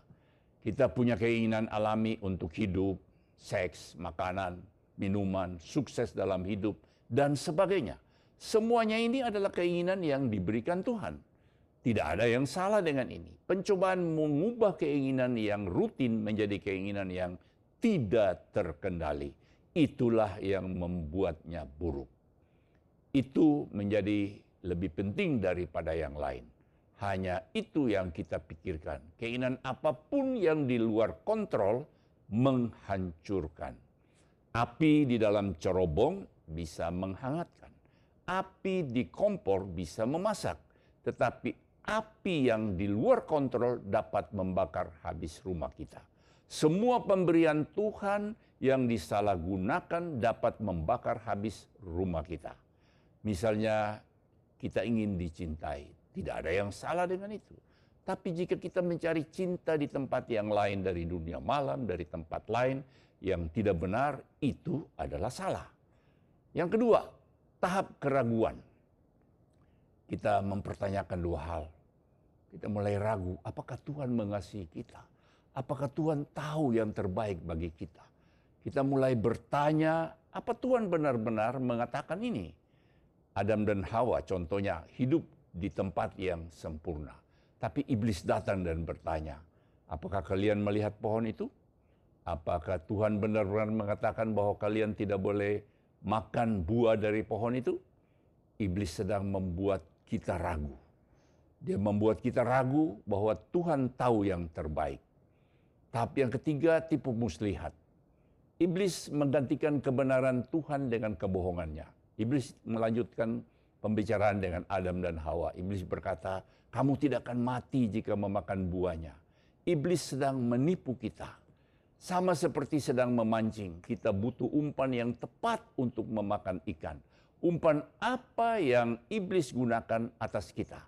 [SPEAKER 4] Kita punya keinginan alami untuk hidup, seks, makanan, minuman, sukses dalam hidup, dan sebagainya. Semuanya ini adalah keinginan yang diberikan Tuhan. Tidak ada yang salah dengan ini. Pencobaan mengubah keinginan yang rutin menjadi keinginan yang tidak terkendali. itulah yang membuatnya buruk. Itu menjadi lebih penting daripada yang lain. Hanya itu yang kita pikirkan. Keinginan apapun yang di luar kontrol menghancurkan. Api di dalam cerobong bisa menghangatkan. Api di kompor bisa memasak. Tetapi api yang di luar kontrol dapat membakar habis rumah kita. Semua pemberian Tuhan yang disalahgunakan dapat membakar habis rumah kita. Misalnya kita ingin dicintai, tidak ada yang salah dengan itu. Tapi jika kita mencari cinta di tempat yang lain dari dunia malam, dari tempat lain yang tidak benar, itu adalah salah. Yang kedua, tahap keraguan. Kita mempertanyakan dua hal. Kita mulai ragu, apakah Tuhan mengasihi kita? Apakah Tuhan tahu yang terbaik bagi kita? Kita mulai bertanya, apa Tuhan benar-benar mengatakan ini? Adam dan Hawa contohnya hidup di tempat yang sempurna. Tapi iblis datang dan bertanya, apakah kalian melihat pohon itu? Apakah Tuhan benar-benar mengatakan bahwa kalian tidak boleh makan buah dari pohon itu? Iblis sedang membuat kita ragu. Dia membuat kita ragu bahwa Tuhan tahu yang terbaik. Tahap yang ketiga, tipu muslihat. Iblis menggantikan kebenaran Tuhan dengan kebohongannya. Iblis melanjutkan pembicaraan dengan Adam dan Hawa. Iblis berkata, kamu tidak akan mati jika memakan buahnya. Iblis sedang menipu kita. Sama seperti sedang memancing, kita butuh umpan yang tepat untuk memakan ikan. Umpan apa yang iblis gunakan atas kita?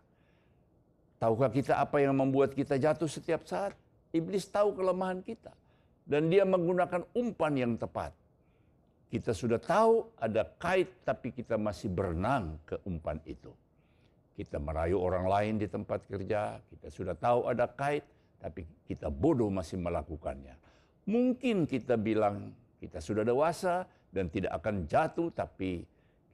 [SPEAKER 4] Tahukah kita apa yang membuat kita jatuh setiap saat? Iblis tahu kelemahan kita. Dan dia menggunakan umpan yang tepat. Kita sudah tahu ada kait, tapi kita masih berenang ke umpan itu. Kita merayu orang lain di tempat kerja, kita sudah tahu ada kait, tapi kita bodoh masih melakukannya. Mungkin kita bilang kita sudah dewasa dan tidak akan jatuh, tapi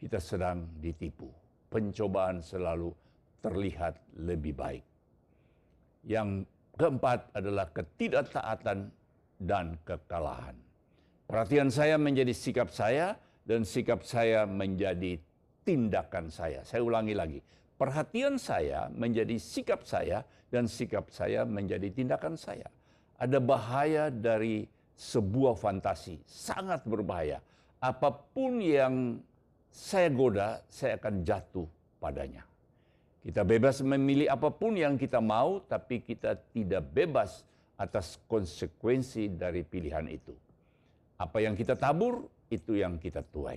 [SPEAKER 4] kita sedang ditipu. Pencobaan selalu terlihat lebih baik. Yang keempat adalah ketidaktaatan dan kekalahan. Perhatian saya menjadi sikap saya dan sikap saya menjadi tindakan saya. Saya ulangi lagi. Perhatian saya menjadi sikap saya dan sikap saya menjadi tindakan saya. Ada bahaya dari sebuah fantasi, sangat berbahaya. Apapun yang saya goda, saya akan jatuh padanya. Kita bebas memilih apapun yang kita mau, tapi kita tidak bebas atas konsekuensi dari pilihan itu. Apa yang kita tabur, itu yang kita tuai.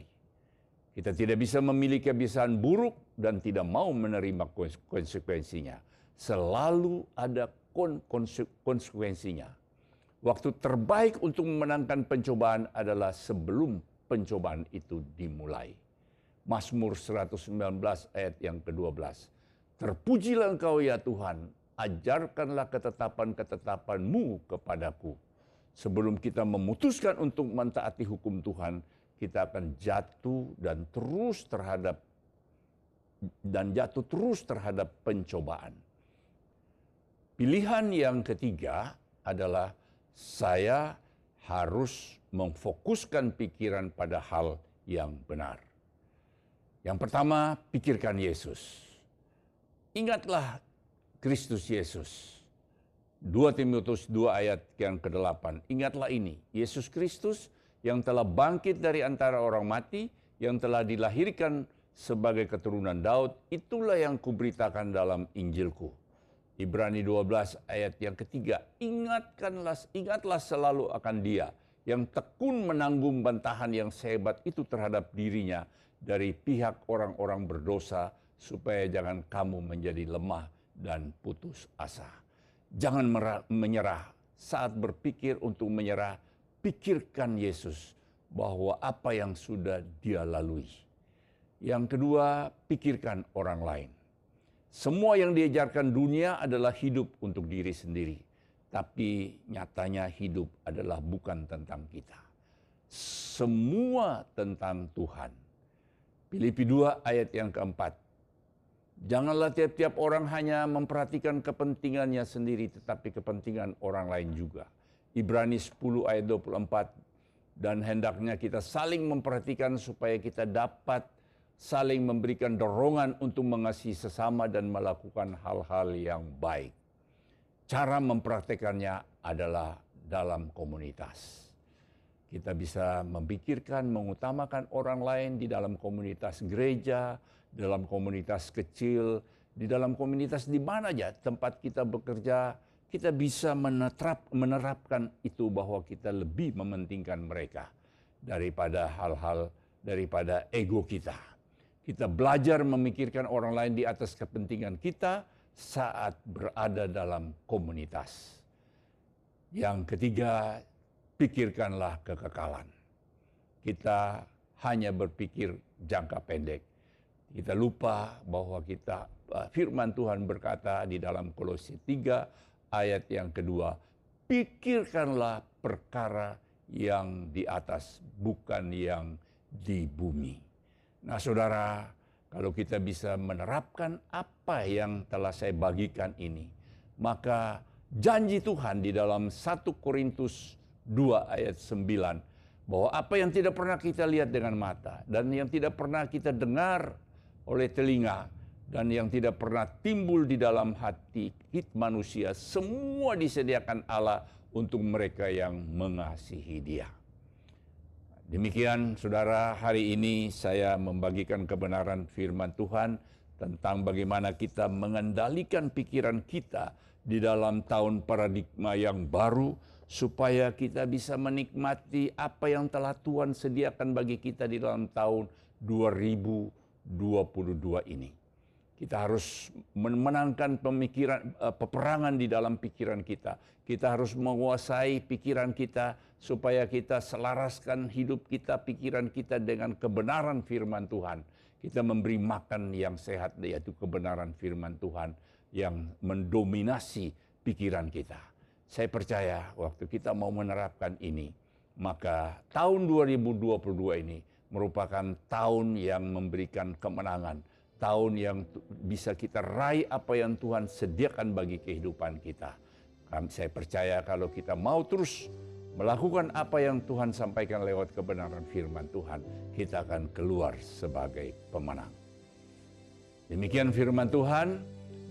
[SPEAKER 4] Kita tidak bisa memilih kebiasaan buruk dan tidak mau menerima konsekuensinya. Selalu ada konsekuensinya. Waktu terbaik untuk memenangkan pencobaan adalah sebelum pencobaan itu dimulai. Mazmur 119 ayat yang ke-12. Terpujilah Engkau ya Tuhan, ajarkanlah ketetapan-ketetapan-Mu kepadaku. Sebelum kita memutuskan untuk mentaati hukum Tuhan, kita akan jatuh terus terhadap pencobaan. Pilihan yang ketiga adalah saya harus memfokuskan pikiran pada hal yang benar. Yang pertama, pikirkan Yesus. Ingatlah Kristus Yesus. 2 Timotius 2 ayat yang ke-8. Ingatlah ini, Yesus Kristus yang telah bangkit dari antara orang mati, yang telah dilahirkan sebagai keturunan Daud, itulah yang kuberitakan dalam Injilku. Ibrani 12 ayat yang ketiga. Ingatlah selalu akan Dia yang tekun menanggung bantahan yang sehebat itu terhadap dirinya dari pihak orang-orang berdosa, supaya jangan kamu menjadi lemah dan putus asa. Jangan menyerah. Saat berpikir untuk menyerah, pikirkan Yesus bahwa apa yang sudah Dia lalui. Yang kedua, pikirkan orang lain. Semua yang diajarkan dunia adalah hidup untuk diri sendiri. Tapi nyatanya hidup adalah bukan tentang kita. Semua tentang Tuhan. Filipi 2 ayat yang keempat. Janganlah tiap-tiap orang hanya memperhatikan kepentingannya sendiri, tetapi kepentingan orang lain juga. Ibrani 10 ayat 24. dan hendaknya kita saling memperhatikan supaya kita dapat saling memberikan dorongan untuk mengasihi sesama dan melakukan hal-hal yang baik. Cara mempraktekannya adalah dalam komunitas. Kita bisa memikirkan, mengutamakan orang lain di dalam komunitas gereja, dalam komunitas kecil, di dalam komunitas di mana aja tempat kita bekerja, kita bisa menerapkan itu bahwa kita lebih mementingkan mereka daripada hal-hal, daripada ego kita. Kita belajar memikirkan orang lain di atas kepentingan kita saat berada dalam komunitas. Yang ketiga, pikirkanlah kekekalan. Kita hanya berpikir jangka pendek. Kita lupa bahwa firman Tuhan berkata di dalam Kolose 3 ayat yang kedua, pikirkanlah perkara yang di atas, bukan yang di bumi. Nah saudara, kalau kita bisa menerapkan apa yang telah saya bagikan ini, maka janji Tuhan di dalam 1 Korintus 2 ayat 9, bahwa apa yang tidak pernah kita lihat dengan mata, dan yang tidak pernah kita dengar oleh telinga, dan yang tidak pernah timbul di dalam hati manusia, semua disediakan Allah untuk mereka yang mengasihi Dia. Demikian saudara, hari ini saya membagikan kebenaran firman Tuhan tentang bagaimana kita mengendalikan pikiran kita di dalam tahun paradigma yang baru, supaya kita bisa menikmati apa yang telah Tuhan sediakan bagi kita di dalam tahun 2022 ini. Kita harus memenangkan peperangan di dalam pikiran kita. Kita harus menguasai pikiran kita supaya kita selaraskan hidup kita, pikiran kita dengan kebenaran firman Tuhan. Kita memberi makan yang sehat, yaitu kebenaran firman Tuhan yang mendominasi pikiran kita. Saya percaya waktu kita mau menerapkan ini, maka tahun 2022 ini merupakan tahun yang memberikan kemenangan. Tahun yang bisa kita raih apa yang Tuhan sediakan bagi kehidupan kita. Saya percaya kalau kita mau terus melakukan apa yang Tuhan sampaikan lewat kebenaran firman Tuhan, kita akan keluar sebagai pemenang. Demikian firman Tuhan,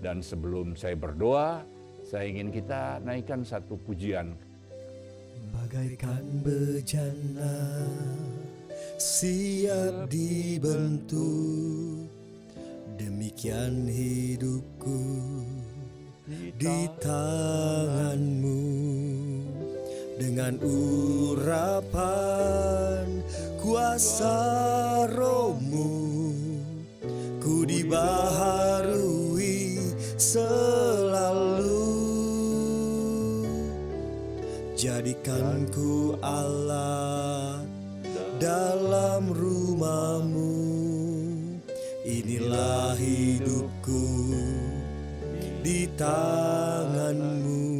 [SPEAKER 4] dan sebelum saya berdoa, saya ingin kita naikkan satu pujian.
[SPEAKER 5] Bagaikan bejana siap dibentuk, demikian hidupku di tanganmu. Dengan urapan kuasa Roh-Mu, ku dibaharui selalu. Jadikanku Allah dalam rumah-Mu. Inilah hidupku di tangan-Mu.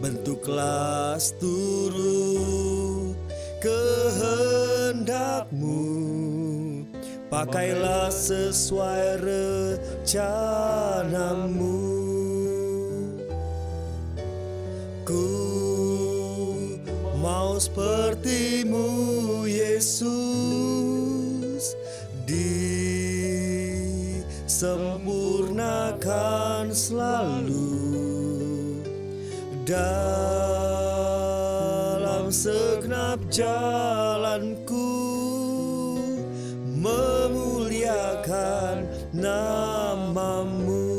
[SPEAKER 5] Bentuklah seluruh kehendak-Mu. Pakailah sesuai rencana-Mu. Ku mau seperti-Mu, Yesus, disempurnakan selalu dalam segenap jalanku, memuliakan nama-Mu.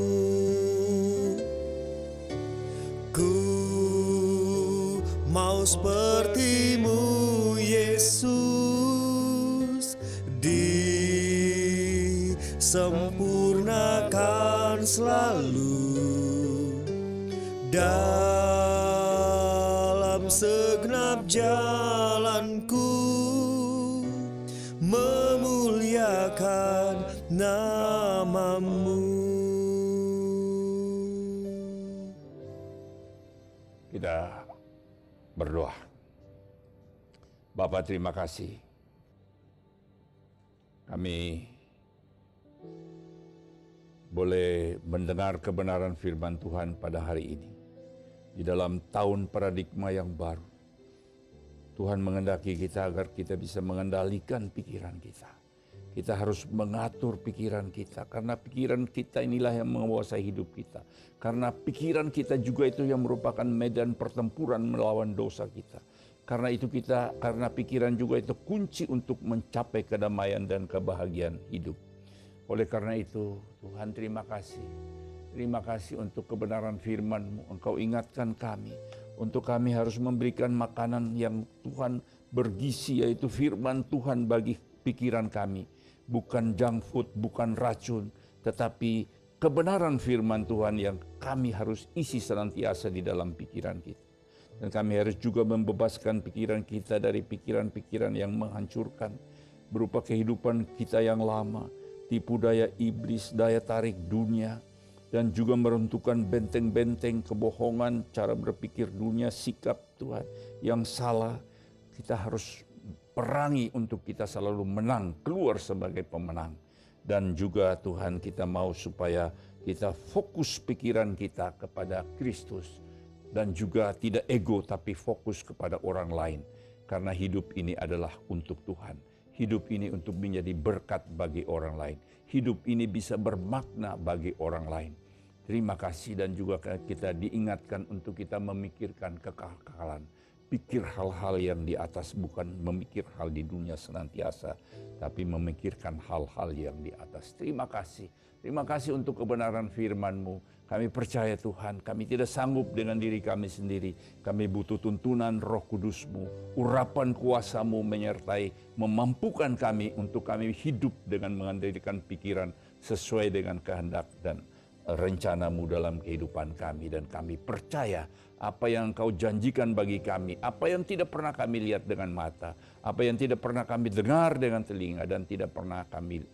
[SPEAKER 5] Ku mau seperti-Mu, Yesus, disempurnakan selalu dalam segenap jalanku, memuliakan nama-Mu.
[SPEAKER 4] Kita berdoa. Bapa, terima kasih. Kami boleh mendengar kebenaran firman Tuhan pada hari ini. Di dalam tahun paradigma yang baru. Tuhan mengendaki kita agar kita bisa mengendalikan pikiran kita. Kita harus mengatur pikiran kita, karena pikiran kita inilah yang menguasai hidup kita. Karena pikiran kita juga itu yang merupakan medan pertempuran melawan dosa kita. Karena pikiran juga itu kunci untuk mencapai kedamaian dan kebahagiaan hidup. Oleh karena itu, Tuhan terima kasih. Terima kasih untuk kebenaran firman-Mu. Engkau ingatkan kami, untuk kami harus memberikan makanan yang Tuhan bergizi, yaitu firman Tuhan bagi pikiran kami. Bukan junk food, bukan racun, tetapi kebenaran firman Tuhan yang kami harus isi senantiasa di dalam pikiran kita. Dan kami harus juga membebaskan pikiran kita dari pikiran-pikiran yang menghancurkan, berupa kehidupan kita yang lama, tipu daya iblis, daya tarik dunia, dan juga meruntuhkan benteng-benteng kebohongan, cara berpikir dunia, sikap Tuhan yang salah. Kita harus perangi untuk kita selalu menang, keluar sebagai pemenang. Dan juga Tuhan, kita mau supaya kita fokus pikiran kita kepada Kristus. Dan juga tidak ego, tapi fokus kepada orang lain. Karena hidup ini adalah untuk Tuhan. Hidup ini untuk menjadi berkat bagi orang lain. Hidup ini bisa bermakna bagi orang lain. Terima kasih, dan juga kita diingatkan untuk kita memikirkan kekekalan. Pikir hal-hal yang di atas, bukan memikir hal di dunia senantiasa, tapi memikirkan hal-hal yang di atas. Terima kasih. Terima kasih untuk kebenaran firman-Mu. Kami percaya Tuhan, kami tidak sanggup dengan diri kami sendiri. Kami butuh tuntunan Roh Kudus-Mu, urapan kuasa-Mu menyertai, memampukan kami untuk kami hidup dengan mengendalikan pikiran sesuai dengan kehendak dan rencana-Mu dalam kehidupan kami. Dan kami percaya apa yang Engkau janjikan bagi kami, apa yang tidak pernah kami lihat dengan mata, apa yang tidak pernah kami dengar dengan telinga, dan tidak pernah kami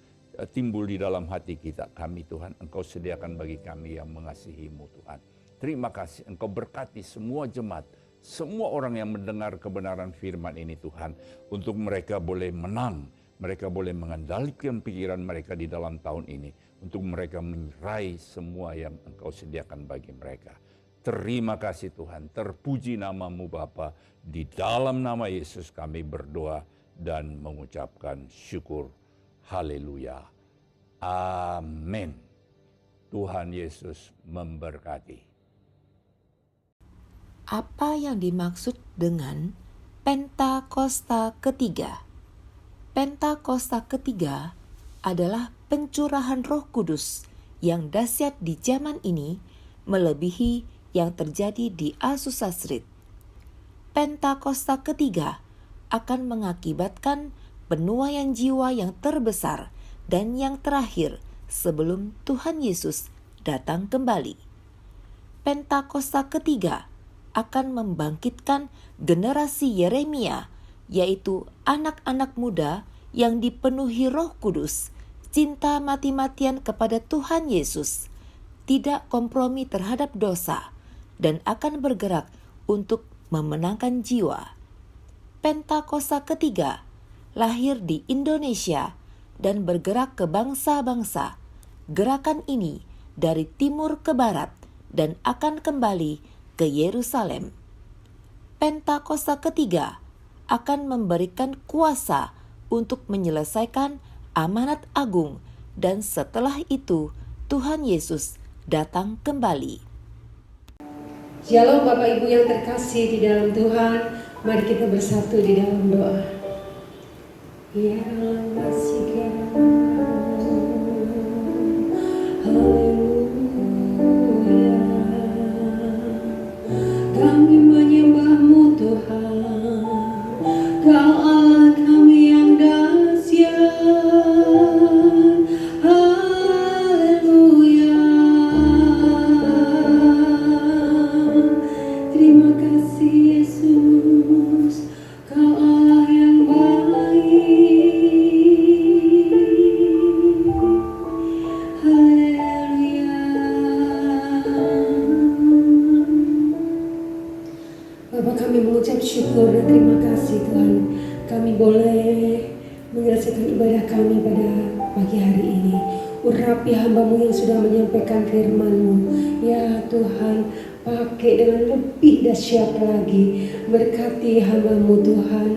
[SPEAKER 4] timbul di dalam hati kita. Kami Tuhan, Engkau sediakan bagi kami yang mengasihi-Mu Tuhan. Terima kasih, Engkau berkati semua jemaat, semua orang yang mendengar kebenaran firman ini Tuhan, untuk mereka boleh menang, mereka boleh mengendalikan pikiran mereka di dalam tahun ini, untuk mereka meraih semua yang Engkau sediakan bagi mereka. Terima kasih Tuhan, terpuji nama-Mu Bapa. Di dalam nama Yesus kami berdoa dan mengucapkan syukur. Haleluya. Amin. Tuhan Yesus memberkati.
[SPEAKER 6] Apa yang dimaksud dengan Pentakosta ketiga? Pentakosta ketiga adalah pencurahan Roh Kudus yang dahsyat di zaman ini, melebihi yang terjadi di Azusa Street. Pentakosta ketiga akan mengakibatkan penuaian jiwa yang terbesar dan yang terakhir sebelum Tuhan Yesus datang kembali. Pentakosta ketiga akan membangkitkan generasi Yeremia, yaitu anak-anak muda yang dipenuhi Roh Kudus, cinta mati-matian kepada Tuhan Yesus, tidak kompromi terhadap dosa, dan akan bergerak untuk memenangkan jiwa. Pentakosta ketiga lahir di Indonesia dan bergerak ke bangsa-bangsa. Gerakan ini dari timur ke barat dan akan kembali ke Yerusalem. Pentakosta ketiga akan memberikan kuasa untuk menyelesaikan amanat agung, dan setelah itu Tuhan Yesus datang kembali.
[SPEAKER 7] Shalom Bapak Ibu yang terkasih di dalam Tuhan, mari kita bersatu di dalam doa. Ya Allah, haleluya. Kami menyembah-Mu Tuhan, Kau Allah kami yang dahsyat. Haleluya. Terima kasih Yesus, Kau Allah yang baik. Haleluya. Bapak, kami mengucap syukur dan terima kasih Tuhan, kami boleh menyelesaikan ibadah kami pada pagi hari ini. Urapi hamba-Mu yang sudah menyampaikan firman-Mu. Ya Tuhan, pakai dengan lebih dahsyat lagi. Berkati hamba-Mu Tuhan,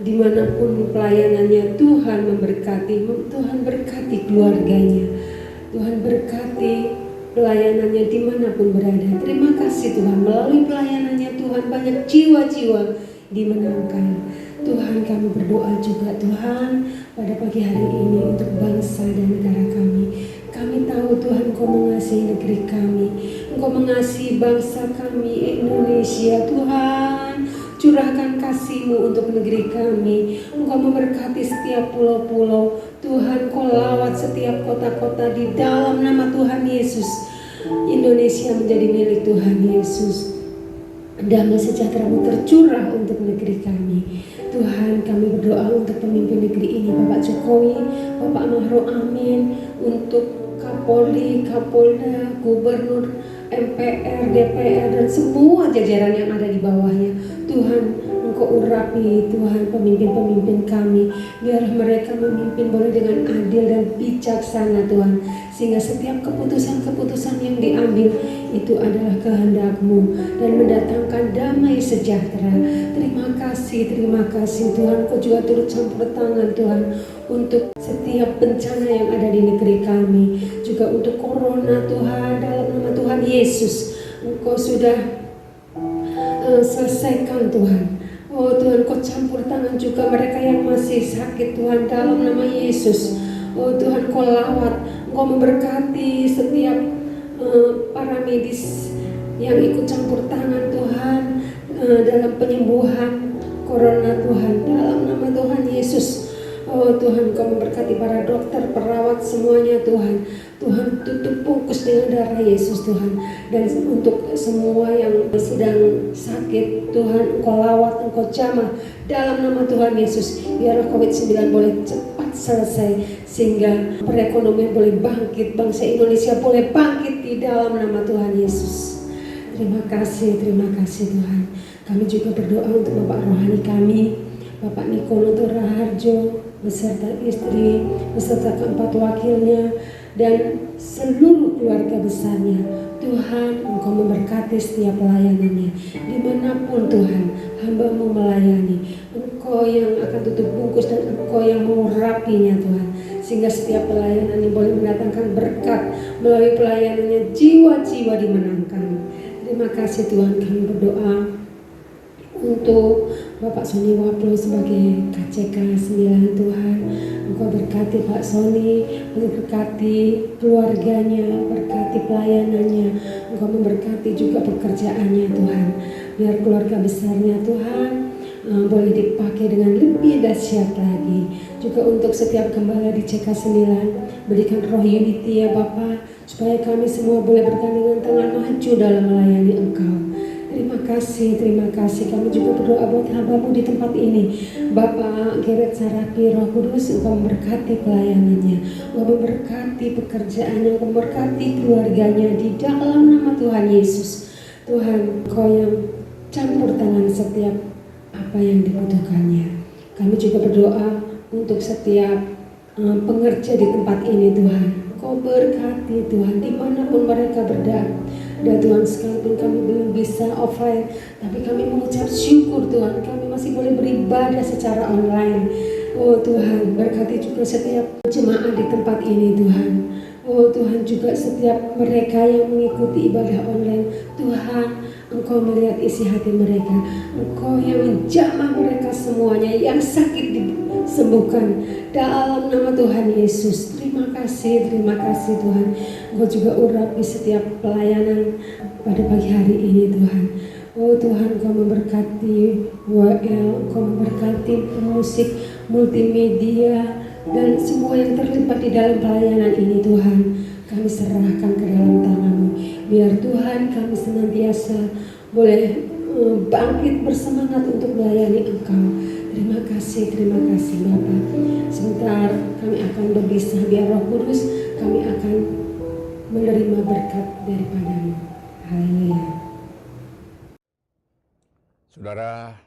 [SPEAKER 7] dimanapun pelayanannya, Tuhan memberkati, Tuhan berkati keluarganya, Tuhan berkati pelayanannya dimanapun berada. Terima kasih Tuhan, melalui pelayanannya Tuhan banyak jiwa-jiwa dimenangkan. Tuhan, kami berdoa juga Tuhan pada pagi hari ini untuk bangsa dan negara kami. Kami tahu Tuhan Engkau mengasihi negeri kami, Engkau mengasihi bangsa kami Indonesia. Tuhan, curahkan kasih-Mu untuk negeri kami. Engkau memberkati setiap pulau-pulau. Tuhan, Kau lawat setiap kota-kota di dalam nama Tuhan Yesus. Indonesia menjadi milik Tuhan Yesus. Damai sejahtera-Mu tercurah untuk negeri kami. Tuhan, kami berdoa untuk pemimpin negeri ini, Bapak Jokowi, Bapak Ma'ruf Amin, untuk Kapolri, Kapolda, Gubernur, MPR, DPR, dan semua jajaran yang ada di bawahnya. Tuhan, Engkau urapi Tuhan pemimpin-pemimpin kami, biar mereka memimpin boleh dengan adil dan bijaksana Tuhan, sehingga setiap keputusan-keputusan yang diambil itu adalah kehendak-Mu dan mendatangkan damai sejahtera. Terima kasih Tuhan, Kau juga turut campur tangan Tuhan untuk setiap bencana yang ada di negeri kami, juga untuk corona Tuhan, dalam nama Tuhan Yesus Engkau sudah selesaikan Tuhan. Oh Tuhan, Kau campur tangan juga mereka yang masih sakit Tuhan, dalam nama Yesus. Oh Tuhan, Kau lawat, Kau memberkati setiap para medis yang ikut campur tangan Tuhan dalam penyembuhan corona Tuhan, dalam nama Tuhan Yesus. Oh Tuhan, Kau memberkati para dokter, perawat semuanya Tuhan. Tuhan, tutup bungkus dengan darah Yesus Tuhan. Dan untuk semua yang sedang sakit Tuhan, Engkau lawat, Engkau jamah dalam nama Tuhan Yesus. Biar COVID-19 boleh cepat selesai, sehingga perekonomian boleh bangkit, bangsa Indonesia boleh bangkit di dalam nama Tuhan Yesus. Terima kasih Tuhan. Kami juga berdoa untuk Bapak rohani kami, Bapak Nikonoto Raharjo, beserta istri, beserta keempat wakilnya, dan seluruh keluarga besarnya. Tuhan, Engkau memberkati setiap pelayanannya. Dimanapun Tuhan, hamba-Mu melayani, Engkau yang akan tutup bungkus dan Engkau yang mengurapinya Tuhan. Sehingga setiap pelayanan yang boleh mendatangkan berkat, melalui pelayanannya jiwa-jiwa dimenangkan. Terima kasih Tuhan, kami berdoa untuk Bapak Sony Waplo sebagai KCK 9 Tuhan. Engkau berkati Pak Sony, berkati keluarganya, berkati pelayanannya. Engkau memberkati juga pekerjaannya Tuhan. Biar keluarga besarnya Tuhan boleh dipakai dengan lebih dahsyat lagi. Juga untuk setiap gembala di CK 9, berikan roh unity ya Bapak, supaya kami semua boleh bergandengan tangan maju dalam melayani Engkau. Terima kasih. Kami juga berdoa buat hamba-Mu di tempat ini. Bapak Geret Sarapi, Roh Kudus, Engkau memberkati pelayanannya, Engkau memberkati pekerjaannya, Engkau memberkati keluarganya di dalam nama Tuhan Yesus. Tuhan, Engkau yang campur tangan setiap apa yang dibutuhkannya. Kami juga berdoa untuk setiap pengerja di tempat ini Tuhan. Engkau berkati Tuhan dimanapun mereka berada. Dan Tuhan, sekalipun kami belum bisa offline, tapi kami mengucap syukur Tuhan, kami masih boleh beribadah secara online. Oh Tuhan, berkati juga setiap jemaah di tempat ini Tuhan. Oh Tuhan, juga setiap mereka yang mengikuti ibadah online. Tuhan, Engkau melihat isi hati mereka, Engkau yang menjamah mereka semuanya, yang sakit disembuhkan dalam nama Tuhan Yesus. Terima kasih Tuhan. Engkau juga urapi setiap pelayanan pada pagi hari ini Tuhan. Oh Tuhan, Engkau memberkati WL, Engkau memberkati musik, multimedia, dan semua yang terlibat di dalam pelayanan ini Tuhan. Kami serahkan ke dalam tangan-Mu. Biar Tuhan kami senantiasa boleh bangkit bersemangat untuk melayani Engkau. Terima kasih Bapak. Sebentar kami akan berpisah, biar Roh Kudus kami akan menerima berkat daripada-Mu. Haleluya.
[SPEAKER 4] Saudara,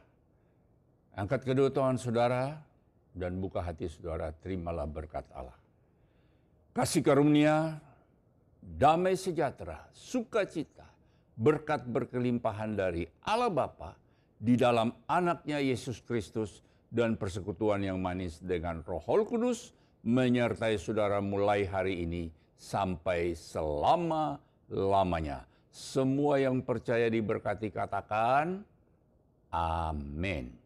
[SPEAKER 4] angkat kedua tangan saudara dan buka hati saudara, terimalah berkat Allah. Kasih karunia, damai sejahtera, sukacita, berkat berkelimpahan dari Allah Bapa di dalam anaknya Yesus Kristus dan persekutuan yang manis dengan Roh Kudus menyertai saudara mulai hari ini sampai selama-lamanya. Semua yang percaya diberkati katakan amin.